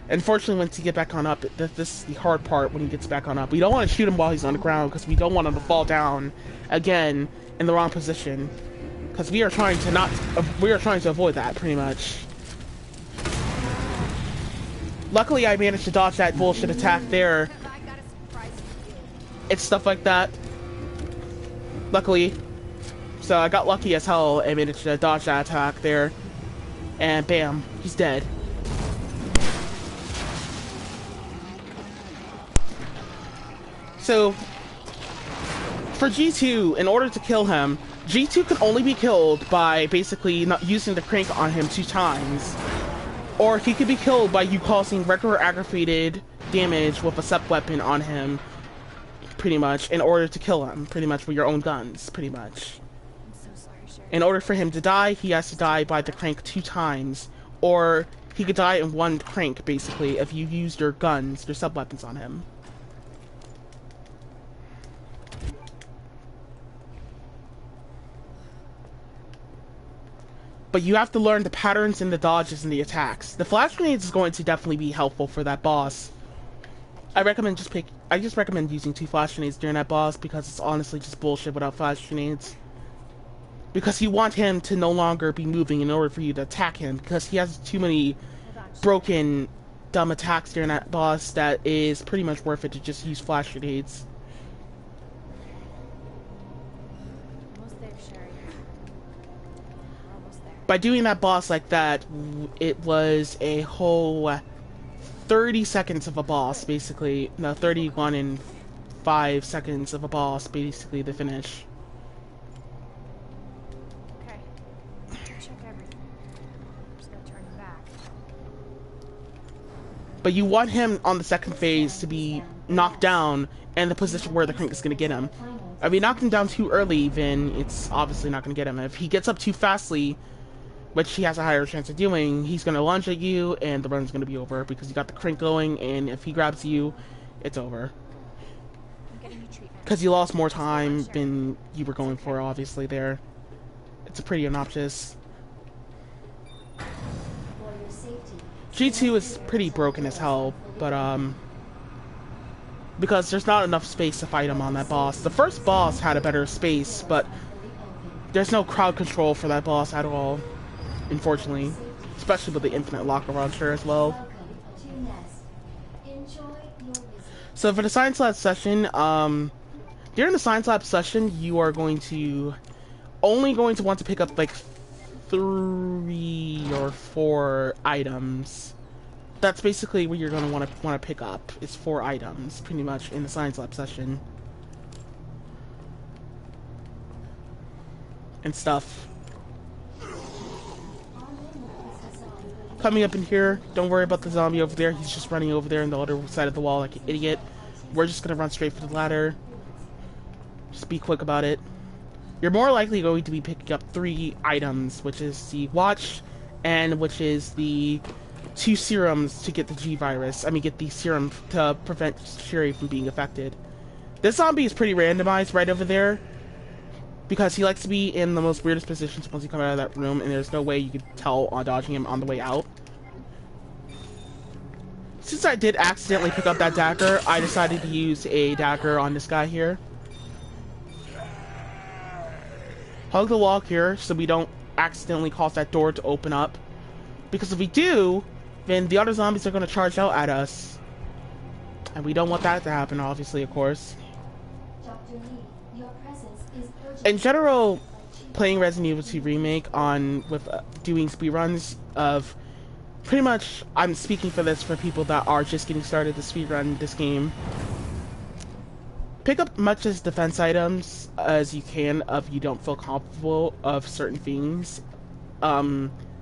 Unfortunately, once he get back on up, this is the hard part when he gets back on up. We don't want to shoot him while he's on the ground because we don't want him to fall down again in the wrong position. Because we are trying to avoid that, pretty much. Luckily, I managed to dodge that bullshit attack there. It's stuff like that. Luckily. So I got lucky as hell and managed to dodge that attack there. And bam, he's dead. So, for G2, in order to kill him, G2 can only be killed by basically not using the crank on him 2 times. Or he could be killed by you causing regular aggravated damage with a sub weapon on him, pretty much, in order to kill him, pretty much, with your own guns, pretty much. In order for him to die, he has to die by the crank 2 times. Or he could die in 1 crank, basically, if you used your guns, your sub weapons on him. But you have to learn the patterns and the dodges and the attacks. The flash grenades is going to definitely be helpful for that boss. I just recommend using 2 flash grenades during that boss because it's honestly just bullshit without flash grenades. Because you want him to no longer be moving in order for you to attack him because he has too many broken, dumb attacks during that boss that is pretty much worth it to just use flash grenades. By doing that boss like that, it was a whole 30 seconds of a boss, basically. No, 31 and 5 seconds of a boss, basically, the finish. Okay. Check everything. I'm just gonna turn him back. But you want him on the second phase to be knocked down and the position where the crank is going to get him. If you knock him down too early, then it's obviously not going to get him. If he gets up too fastly, which he has a higher chance of doing, he's going to lunge at you, and the run's going to be over, because you got the crank going, and if he grabs you, it's over. Because you lost more time than you were going for, obviously, there. It's a pretty obnoxious. G2 is pretty broken as hell, but, because there's not enough space to fight him on that boss. The first boss had a better space, but there's no crowd control for that boss at all. Unfortunately, especially with the infinite locker launcher as well. So for the science lab session, during the science lab session, you are only going to want to pick up like 3 or 4 items. That's basically what you're going to want to pick up. Is 4 items, pretty much, in the science lab session and stuff. Coming up in here, don't worry about the zombie over there. He's just running over there on the other side of the wall like an idiot. We're just gonna run straight for the ladder. Just be quick about it. You're more likely going to be picking up 3 items, which is the watch, and which is the 2 serums to get the G-virus. I mean, get the serum to prevent Sherry from being affected. This zombie is pretty randomized right over there, because he likes to be in the most weirdest positions once you come out of that room, and there's no way you could tell on dodging him on the way out. Since I did accidentally pick up that dagger, I decided to use a dagger on this guy here. Hug the wall here so we don't accidentally cause that door to open up. Because if we do, then the other zombies are going to charge out at us. And we don't want that to happen, obviously, of course. In general, playing Resident Evil 2 Remake with doing speedruns of pretty much, I'm speaking for this for people that are just getting started to speedrun this game. Pick up much as defense items as you can if you don't feel comfortable of certain things.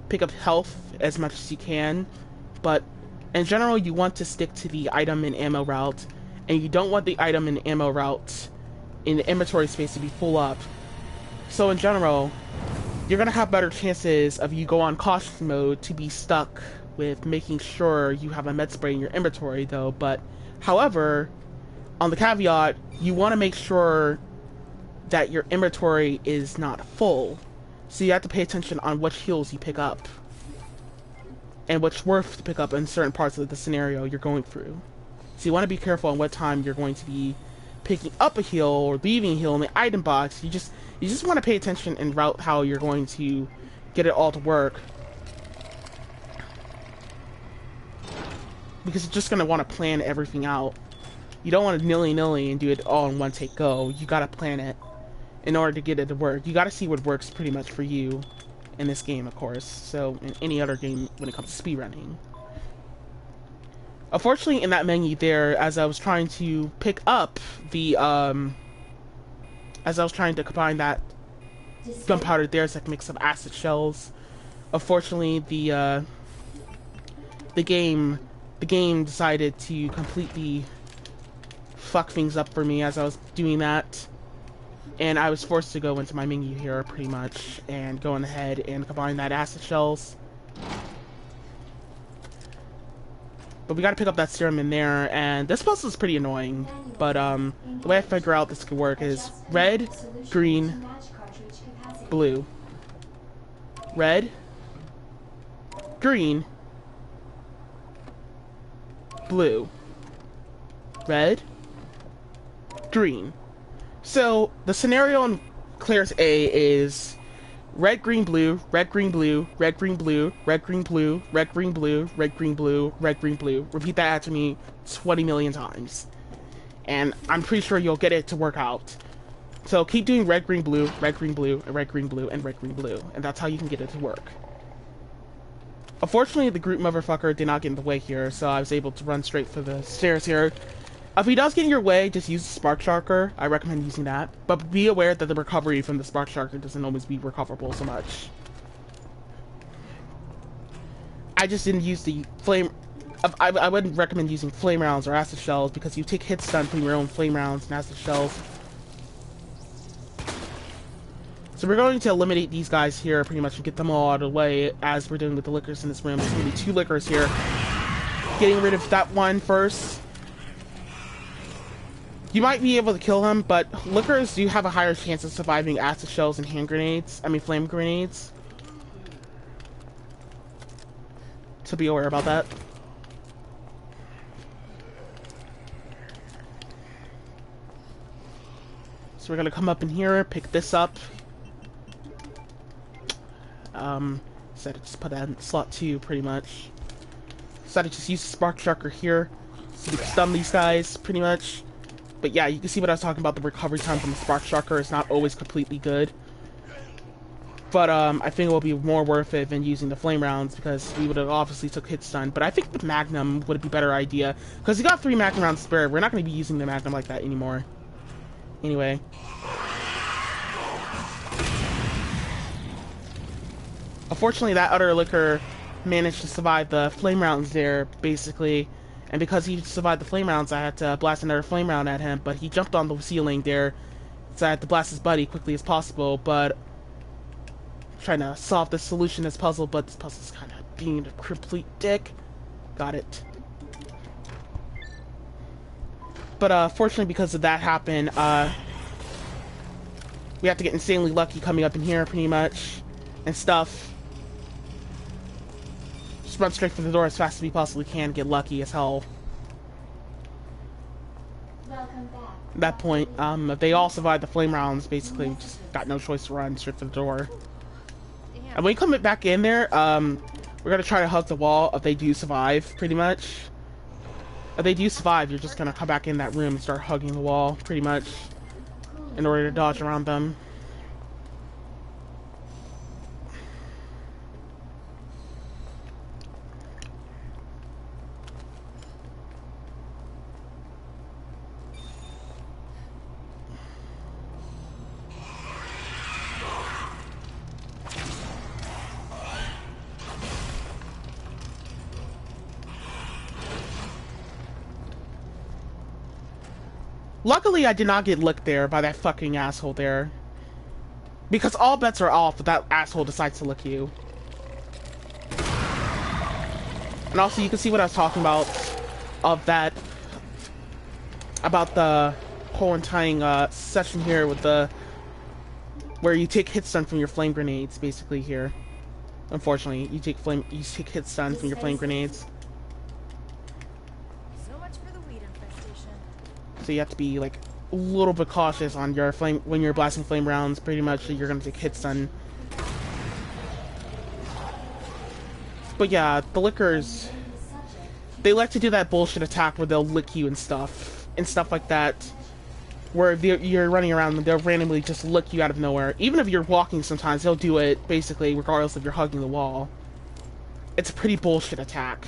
Pick up health as much as you can, but in general you want to stick to the item and ammo route, and you don't want the item and ammo route in the inventory space to be full up. So in general, you're gonna have better chances if you go on cautious mode to be stuck with making sure you have a med spray in your inventory though. But however, on the caveat, you want to make sure that your inventory is not full. So you have to pay attention on which heals you pick up. and what's worth to pick up in certain parts of the scenario you're going through. So you want to be careful on what time you're going to be picking up a heal or leaving a heal in the item box. You just want to pay attention and route how you're going to get it all to work. Because you're just going to want to plan everything out. You don't want to nilly-nilly and do it all in one take go. You got to plan it in order to get it to work. You got to see what works pretty much for you in this game, of course. So in any other game when it comes to speedrunning. Unfortunately, in that menu there, as I was trying to pick up the, as I was trying to combine that gunpowder there so I can make some acid shells, unfortunately, the game decided to completely fuck things up for me as I was doing that. And I was forced to go into my menu here, pretty much, and go ahead and combine that acid shells. But we gotta pick up that serum in there, and this puzzle is pretty annoying. But the way I figure out this could work is red, green, blue. Red, green, blue. Red, green. So the scenario on Claire's A is red, green, blue, red, green, blue, red, green, blue, red, green, blue, red, green, blue, red, green, blue, red, green, blue. Repeat that after me 20 million times. And I'm pretty sure you'll get it to work out. So keep doing red, green, blue, red, green, blue, and red, green, blue, and red, green, blue. And that's how you can get it to work. Unfortunately, the group motherfucker did not get in the way here, so I was able to run straight for the stairs here. If he does get in your way, just use the spark shulker. I recommend using that. But be aware that the recovery from the spark shulker doesn't always be recoverable so much. I just didn't use the flame... I wouldn't recommend using flame rounds or acid shells because you take hit stun from your own flame rounds and acid shells. So we're going to eliminate these guys here pretty much and get them all out of the way as we're doing with the lickers in this room. There's going to be 2 lickers here. Getting rid of that one first. You might be able to kill him, but lickers do have a higher chance of surviving acid shells and hand grenades. I mean, flame grenades. So be aware about that. So we're gonna come up in here, pick this up. Decided to just put that in slot 2, pretty much. Decided to just use the spark shulker here, so we can stun these guys, pretty much. But yeah, you can see what I was talking about. The recovery time from the spark shulker is not always completely good. But I think it will be more worth it than using the flame rounds because we would have obviously took hit stun. But I think the magnum would be a better idea because we got 3 magnum rounds spare. We're not going to be using the magnum like that anymore. Anyway. Unfortunately, that other licker managed to survive the flame rounds there, basically. And because he survived the flame rounds, I had to blast another flame round at him. But he jumped on the ceiling there, so I had to blast his buddy quickly as possible. But I'm trying to solve this solution, this puzzle, but this puzzle's kind of being a complete dick. Got it. But fortunately, because of that happened, we have to get insanely lucky coming up in here, pretty much, and stuff. Just run straight for the door as fast as we possibly can, get lucky as hell. Welcome back. At that point, if they all survived the flame rounds, basically, we just got no choice to run straight for the door. Damn. And when you come back in there, we're gonna try to hug the wall if they do survive, pretty much. If they do survive, you're just gonna come back in that room and start hugging the wall, pretty much, in order to dodge around them. Luckily, I did not get licked there by that fucking asshole there. Because all bets are off if that asshole decides to lick you. And also, you can see what I was talking about of that, about the whole entire session here with the, where you take hit stun from your flame grenades, basically here. Unfortunately, you take hit stun from your flame grenades. So much for the weed infestation. So you have to be like a little bit cautious on your flame when you're blasting flame rounds. Pretty much, you're gonna take hit stun. But yeah, the lickers, they like to do that bullshit attack where they'll lick you and stuff like that. Where you're running around and they'll randomly just lick you out of nowhere. Even if you're walking, sometimes they'll do it basically regardless if you're hugging the wall. It's a pretty bullshit attack.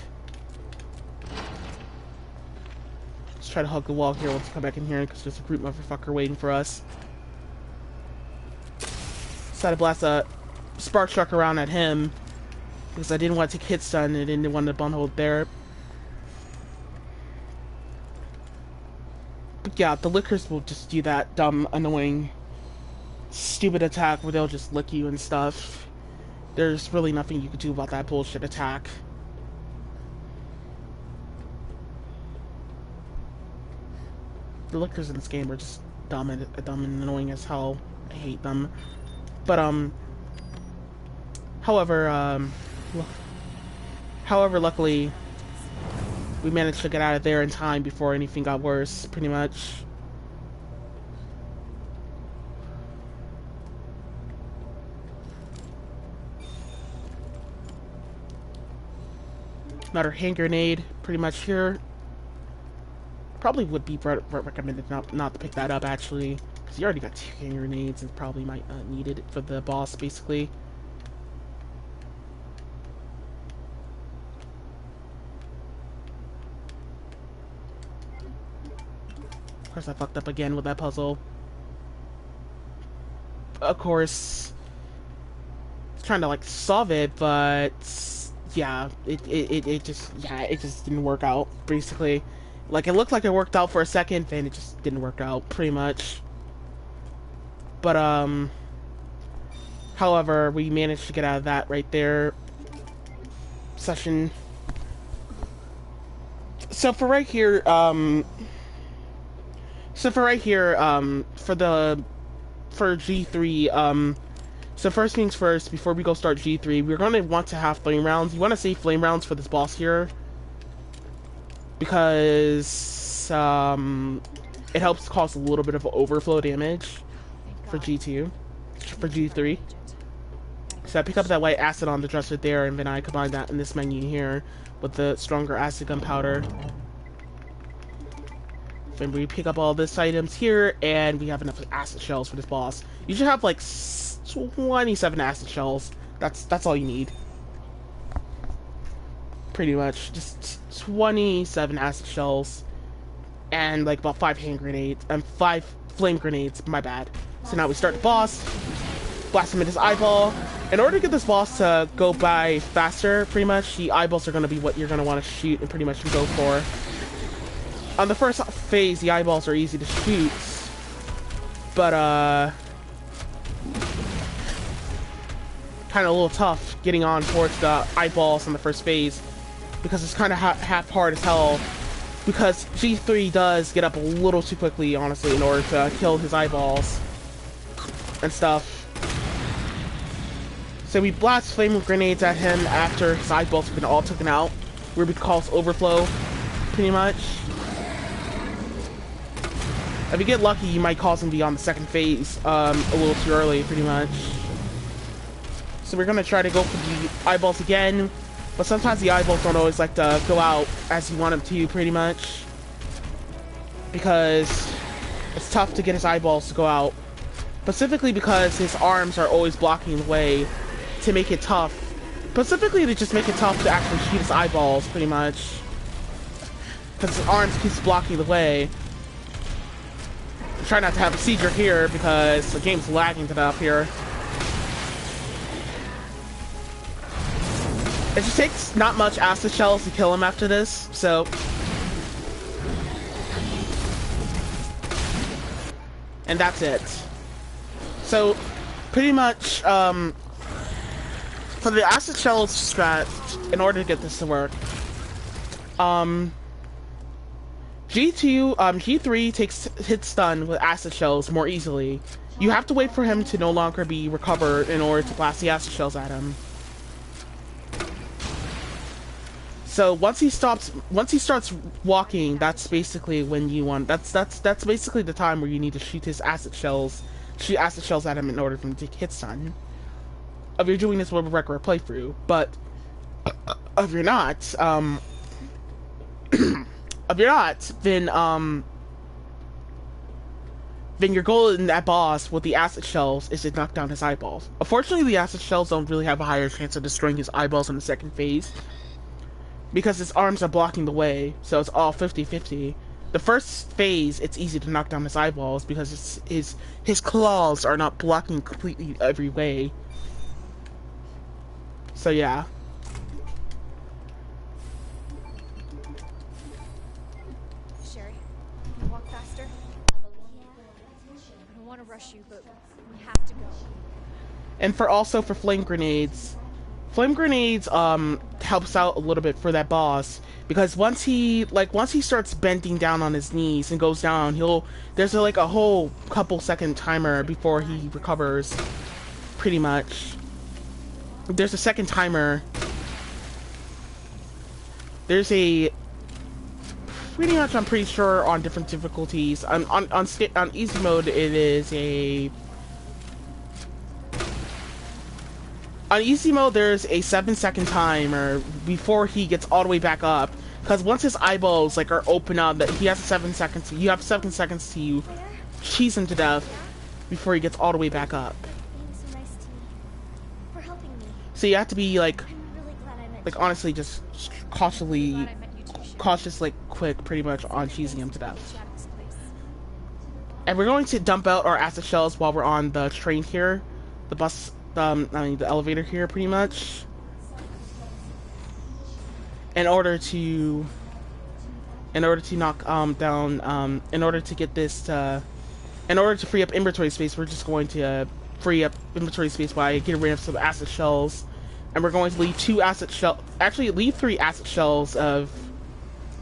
Let's try to hug the wall here. Let's come back in here because there's a group motherfucker waiting for us. Decided to blast a spark truck around at him because I didn't want to take hit stun and I didn't want to bundle there. But yeah, the lickers will just do that dumb, annoying, stupid attack where they'll just lick you and stuff. There's really nothing you can do about that bullshit attack. The lickers in this game are just dumb and annoying as hell. I hate them. But however, luckily, we managed to get out of there in time before anything got worse, pretty much. Another hand grenade, pretty much here. Probably would be recommended not to pick that up, actually. Because you already got 2 hand grenades and probably might need it for the boss, basically. Of course, I fucked up again with that puzzle. Of course, trying to like solve it, but yeah, it just didn't work out. Basically, like it looked like it worked out for a second, then it just didn't work out, pretty much. But however, we managed to get out of that right there. Session. So for right here, for G3, so first things first, before we go start G3, we're going to want to have flame rounds. You want to save flame rounds for this boss here, because it helps cause a little bit of overflow damage for G2, for G3. So I pick up that white acid on the dresser there, and then I combine that in this menu here with the stronger acid gunpowder. Then we pick up all this items here, and we have enough acid shells for this boss. You should have like 27 acid shells. That's all you need. Pretty much, just 27 acid shells, and like about 5 hand grenades and 5 flame grenades. My bad. So now we start the boss. Blast him in his eyeball. In order to get this boss to go by faster, pretty much the eyeballs are going to be what you're going to want to shoot and pretty much go for. On the first phase, the eyeballs are easy to shoot, but kind of a little tough getting on towards the eyeballs on the first phase, because it's kind of half hard as hell, because G3 does get up a little too quickly, honestly, in order to kill his eyeballs and stuff. So we blast flame grenades at him after his eyeballs have been all taken out, where we call overflow, pretty much. If you get lucky, you might cause him to be on the second phase a little too early, pretty much. So we're going to try to go for the eyeballs again, but sometimes the eyeballs don't always like to go out as you want them to, pretty much. Because it's tough to get his eyeballs to go out. Specifically because his arms are always blocking the way to make it tough. Specifically to just make it tough to actually shoot his eyeballs, pretty much. Because his arms keeps blocking the way. Try not to have a seizure here because the game's lagging to up here. It just takes not much acid shells to kill him after this, so. And that's it. So, pretty much, for the acid shells strat, in order to get this to work, G3 takes hit stun with acid shells more easily. You have to wait for him to no longer be recovered in order to blast the acid shells at him. So once he starts walking, that's basically when you want. That's basically the time where you need to shoot acid shells at him in order for him to hit stun. If you're doing this with a regular playthrough, but if you're not, if you're not, then your goal in that boss with the acid shells is to knock down his eyeballs. Unfortunately, the acid shells don't really have a higher chance of destroying his eyeballs in the second phase, because his arms are blocking the way, so it's all 50-50. The first phase, it's easy to knock down his eyeballs because his claws are not blocking completely every way. So yeah. Sherry, can you walk faster? I don't want to rush you, but we have to go. And for flame grenades. Flame grenades helps out a little bit for that boss, because once he starts bending down on his knees and goes down, there's like a whole couple second timer before he recovers. Pretty much. There's a second timer. There's a pretty much, I'm pretty sure, on different difficulties. On easy mode it is a on easy mode, there's a 7-second timer before he gets all the way back up. Because once his eyeballs are open up, that he has 7 seconds. You have 7 seconds to cheese him to death before he gets all the way back up. Being so nice to me. For helping me. So you have to be I'm really glad I met you. honestly, just cautious, quick, pretty much on cheesing him to death. And we're going to dump out our acid shells while we're on the train here, the bus. The elevator here, pretty much, in order to knock down, in order to get this, in order to free up inventory space, we're just going to free up inventory space by getting rid of some acid shells, and we're going to leave 3 acid shells of.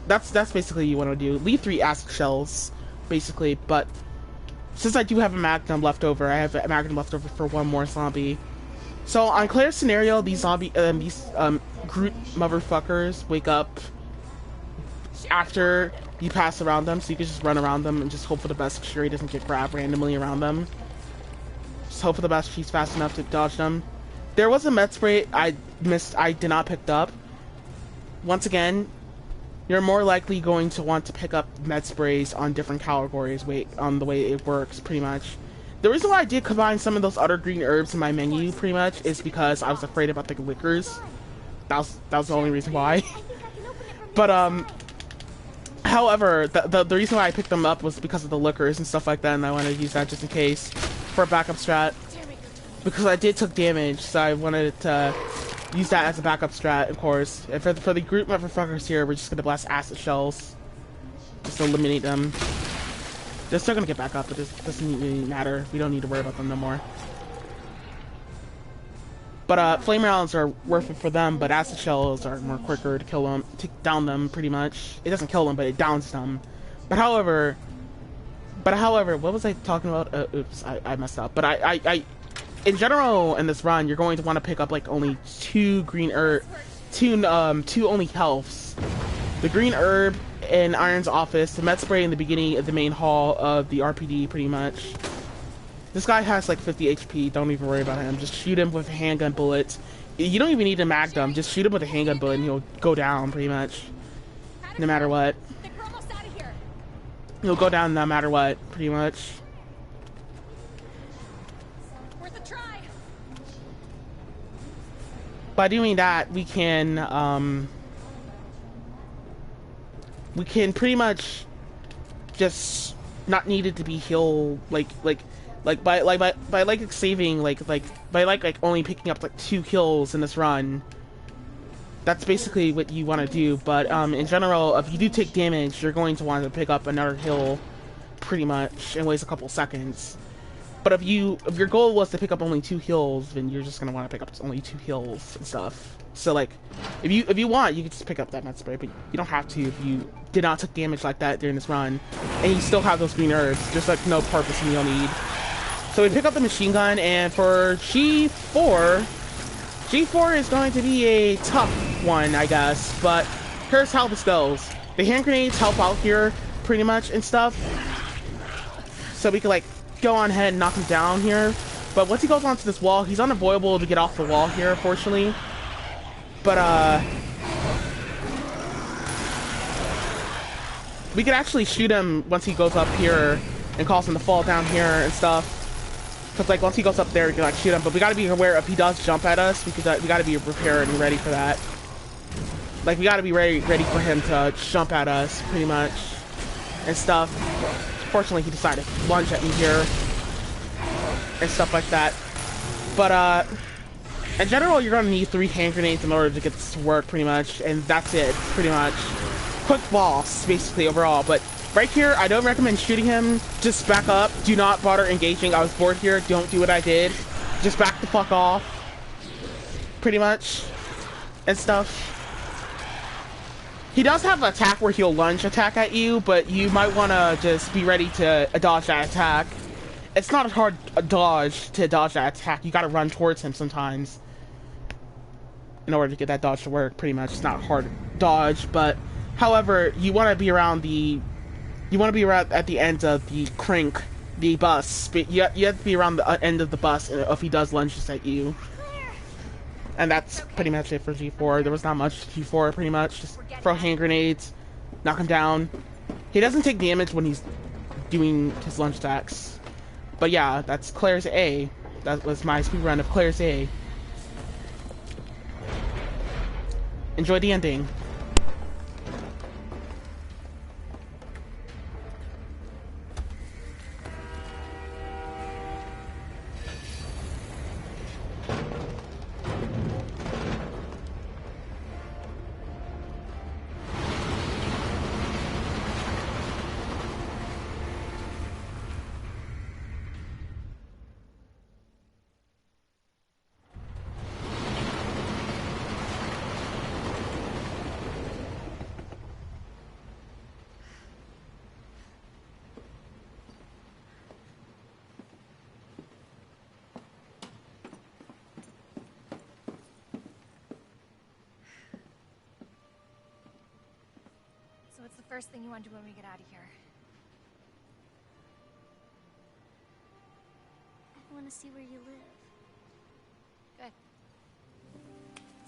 That's basically what you want to do. Leave 3 acid shells, basically, but. Since I do have a magnum left over, I have a magnum left over for one more zombie. So on Claire's scenario, these Groot motherfuckers wake up after you pass around them, so you can just run around them and just hope for the best. Sherry doesn't get grabbed randomly around them. Just hope for the best. She's fast enough to dodge them. There was a med spray I missed. I did not pick up. Once again, you're more likely going to want to pick up med sprays on different categories on the way it works, pretty much. The reason why I did combine some of those other green herbs in my menu, pretty much, is because I was afraid about the liquors. That was the only reason why. But, however, the reason why I picked them up was because of the liquors and stuff like that, and I wanted to use that just in case for a backup strat. Because I did took damage, so I wanted to use that as a backup strat, of course. And for the group motherfuckers here, we're just gonna blast acid shells. Just to eliminate them. They're still gonna get back up, but this doesn't really matter. We don't need to worry about them no more. But flame rounds are worth it for them, but acid shells are more quicker to kill them, to down them, pretty much. It doesn't kill them, but it downs them. But however, what was I talking about? Oops, I messed up. But in general, in this run, you're going to want to pick up only 2 green herb, two only healths. The green herb in Iron's office, the med spray in the beginning of the main hall of the RPD, pretty much. This guy has 50 HP. Don't even worry about him. Just shoot him with handgun bullets. You don't even need a magnum. Just shoot him with a handgun bullet, and he'll go down pretty much, no matter what. He'll go down no matter what, pretty much. By doing that, we can pretty much just not needed to be healed by saving by only picking up 2 kills in this run. That's basically what you want to do. But in general, if you do take damage, you're going to want to pick up another heal, pretty much, and waste a couple seconds. But if your goal was to pick up only 2 heals, then you're just gonna want to pick up only 2 heals and stuff. So if you want, you can just pick up that med spray, but you don't have to if you did not take damage like that during this run, and you still have those green herbs. There's no purpose and no need. So we pick up the machine gun, and for G4 is going to be a tough one, I guess. But here's how this goes. The hand grenades help out here pretty much and stuff. So we can like go on ahead and knock him down here. But once he goes onto this wall, he's unavoidable to get off the wall here, unfortunately. But we can actually shoot him once he goes up here and cause him to fall down here and stuff. Cause like once he goes up there, we can like shoot him. But we gotta be aware if he does jump at us, we gotta be prepared and ready for that. Like we gotta be ready for him to jump at us, pretty much, and stuff. Fortunately, he decided to lunge at me here and stuff like that. But in general, you're gonna need 3 hand grenades in order to get this to work, pretty much, and that's it, pretty much. Quick boss, basically, overall. But right here, I don't recommend shooting him. Just back up. Do not bother engaging. I was bored here. Don't do what I did. Just back the fuck off, pretty much, and stuff. He does have an attack where he'll lunge attack at you, but you might want to just be ready to dodge that attack. It's not a hard dodge to dodge that attack. You gotta run towards him sometimes in order to get that dodge to work, pretty much. It's not a hard dodge, but however, you want to be around at the end of the crank, the bus. But you have to be around the end of the bus if he does lunges at you. And that's pretty much it for G4. There was not much G4, pretty much. Just throw hand grenades, knock him down. He doesn't take damage when he's doing his lunge attacks. But yeah, that's Claire's A. That was my speedrun of Claire's A. Enjoy the ending. What's the first thing you want to do when we get out of here? I want to see where you live. Good.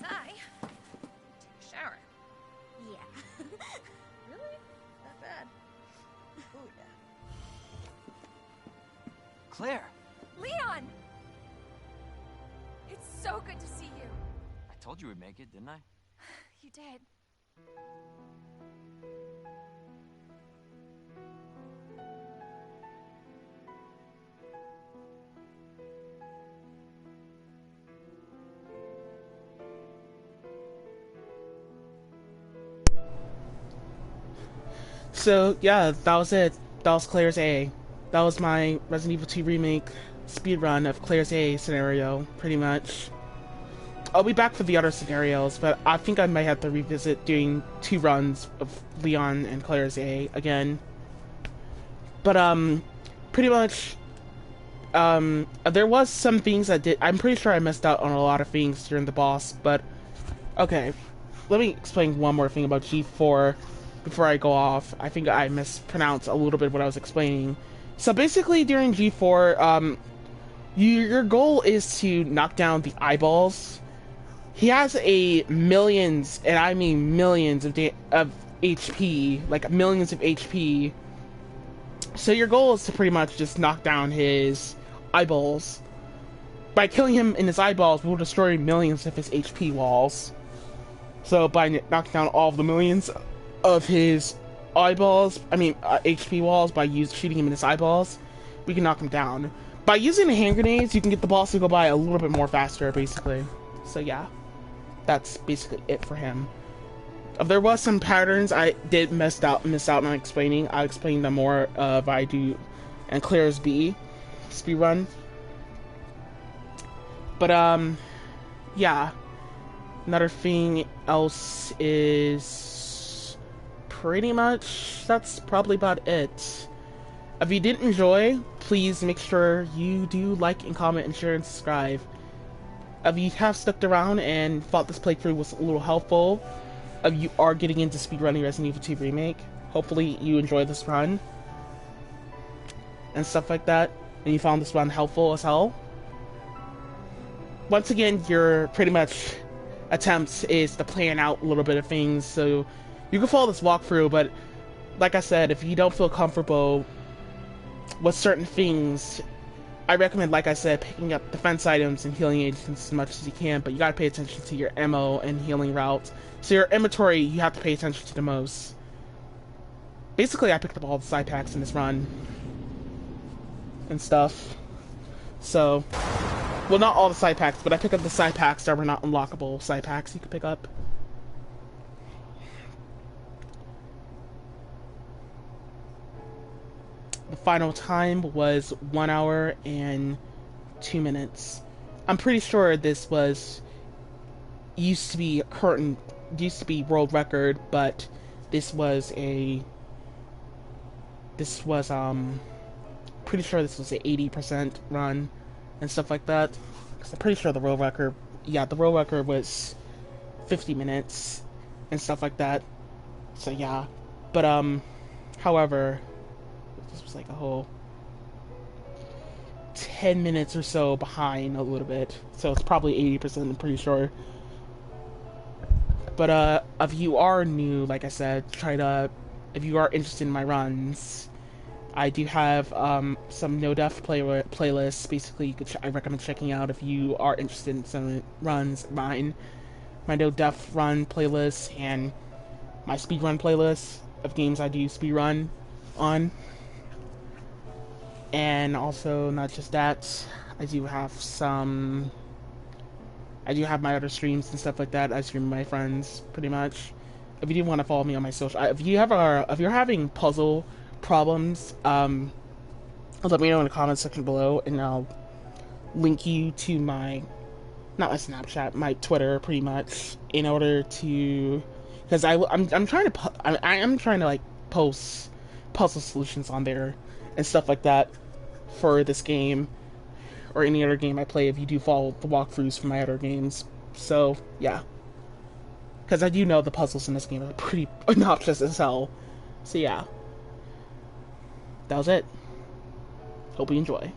Ty, take a shower. Yeah. Really? Not bad. Oh yeah. Claire! Leon! It's so good to see you. I told you we'd make it, didn't I? You did. So yeah, that was it. That was Claire's A. That was my Resident Evil 2 remake speedrun of Claire's A scenario, pretty much. I'll be back for the other scenarios, but I think I might have to revisit doing 2 runs of Leon and Claire's A again. But pretty much there was some things I did. I'm pretty sure I missed out on a lot of things during the boss, but okay. Let me explain one more thing about G4 before I go off. I think I mispronounced a little bit what I was explaining. So basically during G4, your goal is to knock down the eyeballs. He has a millions, and I mean millions of HP, like millions of HP. So your goal is to pretty much just knock down his eyeballs. By killing him in his eyeballs, we'll destroy millions of his HP walls. So by knocking down all of the millions of his eyeballs, HP walls, by shooting him in his eyeballs, we can knock him down. By using the hand grenades, you can get the boss to go by a little bit more faster, basically. So yeah, that's basically it for him. If there was some patterns I did miss out on explaining, I'll explain them more if I do and Claire's B speedrun. But yeah, another thing else is pretty much that's probably about it. If you did enjoy, please make sure you do like and comment and share and subscribe. If you have stuck around and thought this playthrough was a little helpful, of you are getting into speedrunning Resident Evil 2 Remake. Hopefully you enjoy this run and stuff like that, and you found this run helpful as hell. Once again, your pretty much attempt is to plan out a little bit of things, so you can follow this walkthrough, but like I said, if you don't feel comfortable with certain things, I recommend, like I said, picking up defense items and healing agents as much as you can, but you gotta pay attention to your ammo and healing routes. So your inventory, you have to pay attention to the most. Basically, I picked up all the side packs in this run and stuff. So, well, not all the side packs, but I picked up the side packs that were not unlockable side packs you could pick up. The final time was 1 hour and 2 minutes. I'm pretty sure this was used to be world record, but this was pretty sure this was an 80% run and stuff like that. Because I'm pretty sure the world record, yeah, the world record was 50 minutes and stuff like that. So yeah, but however, this was like a whole 10 minutes or so behind a little bit, so it's probably 80%, I'm pretty sure. But if you are new, like I said, if you are interested in my runs, I do have some no-def playlists. Basically, I recommend checking out if you are interested in some runs. My no-def run playlist and my speedrun playlist of games I do speedrun on. And also, not just that, I do have my other streams and stuff like that. I stream with my friends, pretty much. If you do want to follow me on my social, if you're having puzzle problems, let me know in the comment section below, and I'll link you to not my Snapchat, my Twitter, pretty much, in order to, because I'm trying to like post puzzle solutions on there and stuff like that for this game or any other game I play, if you do follow the walkthroughs for my other games. So yeah, because I do know the puzzles in this game are pretty obnoxious as hell. So yeah, that was it. Hope you enjoy.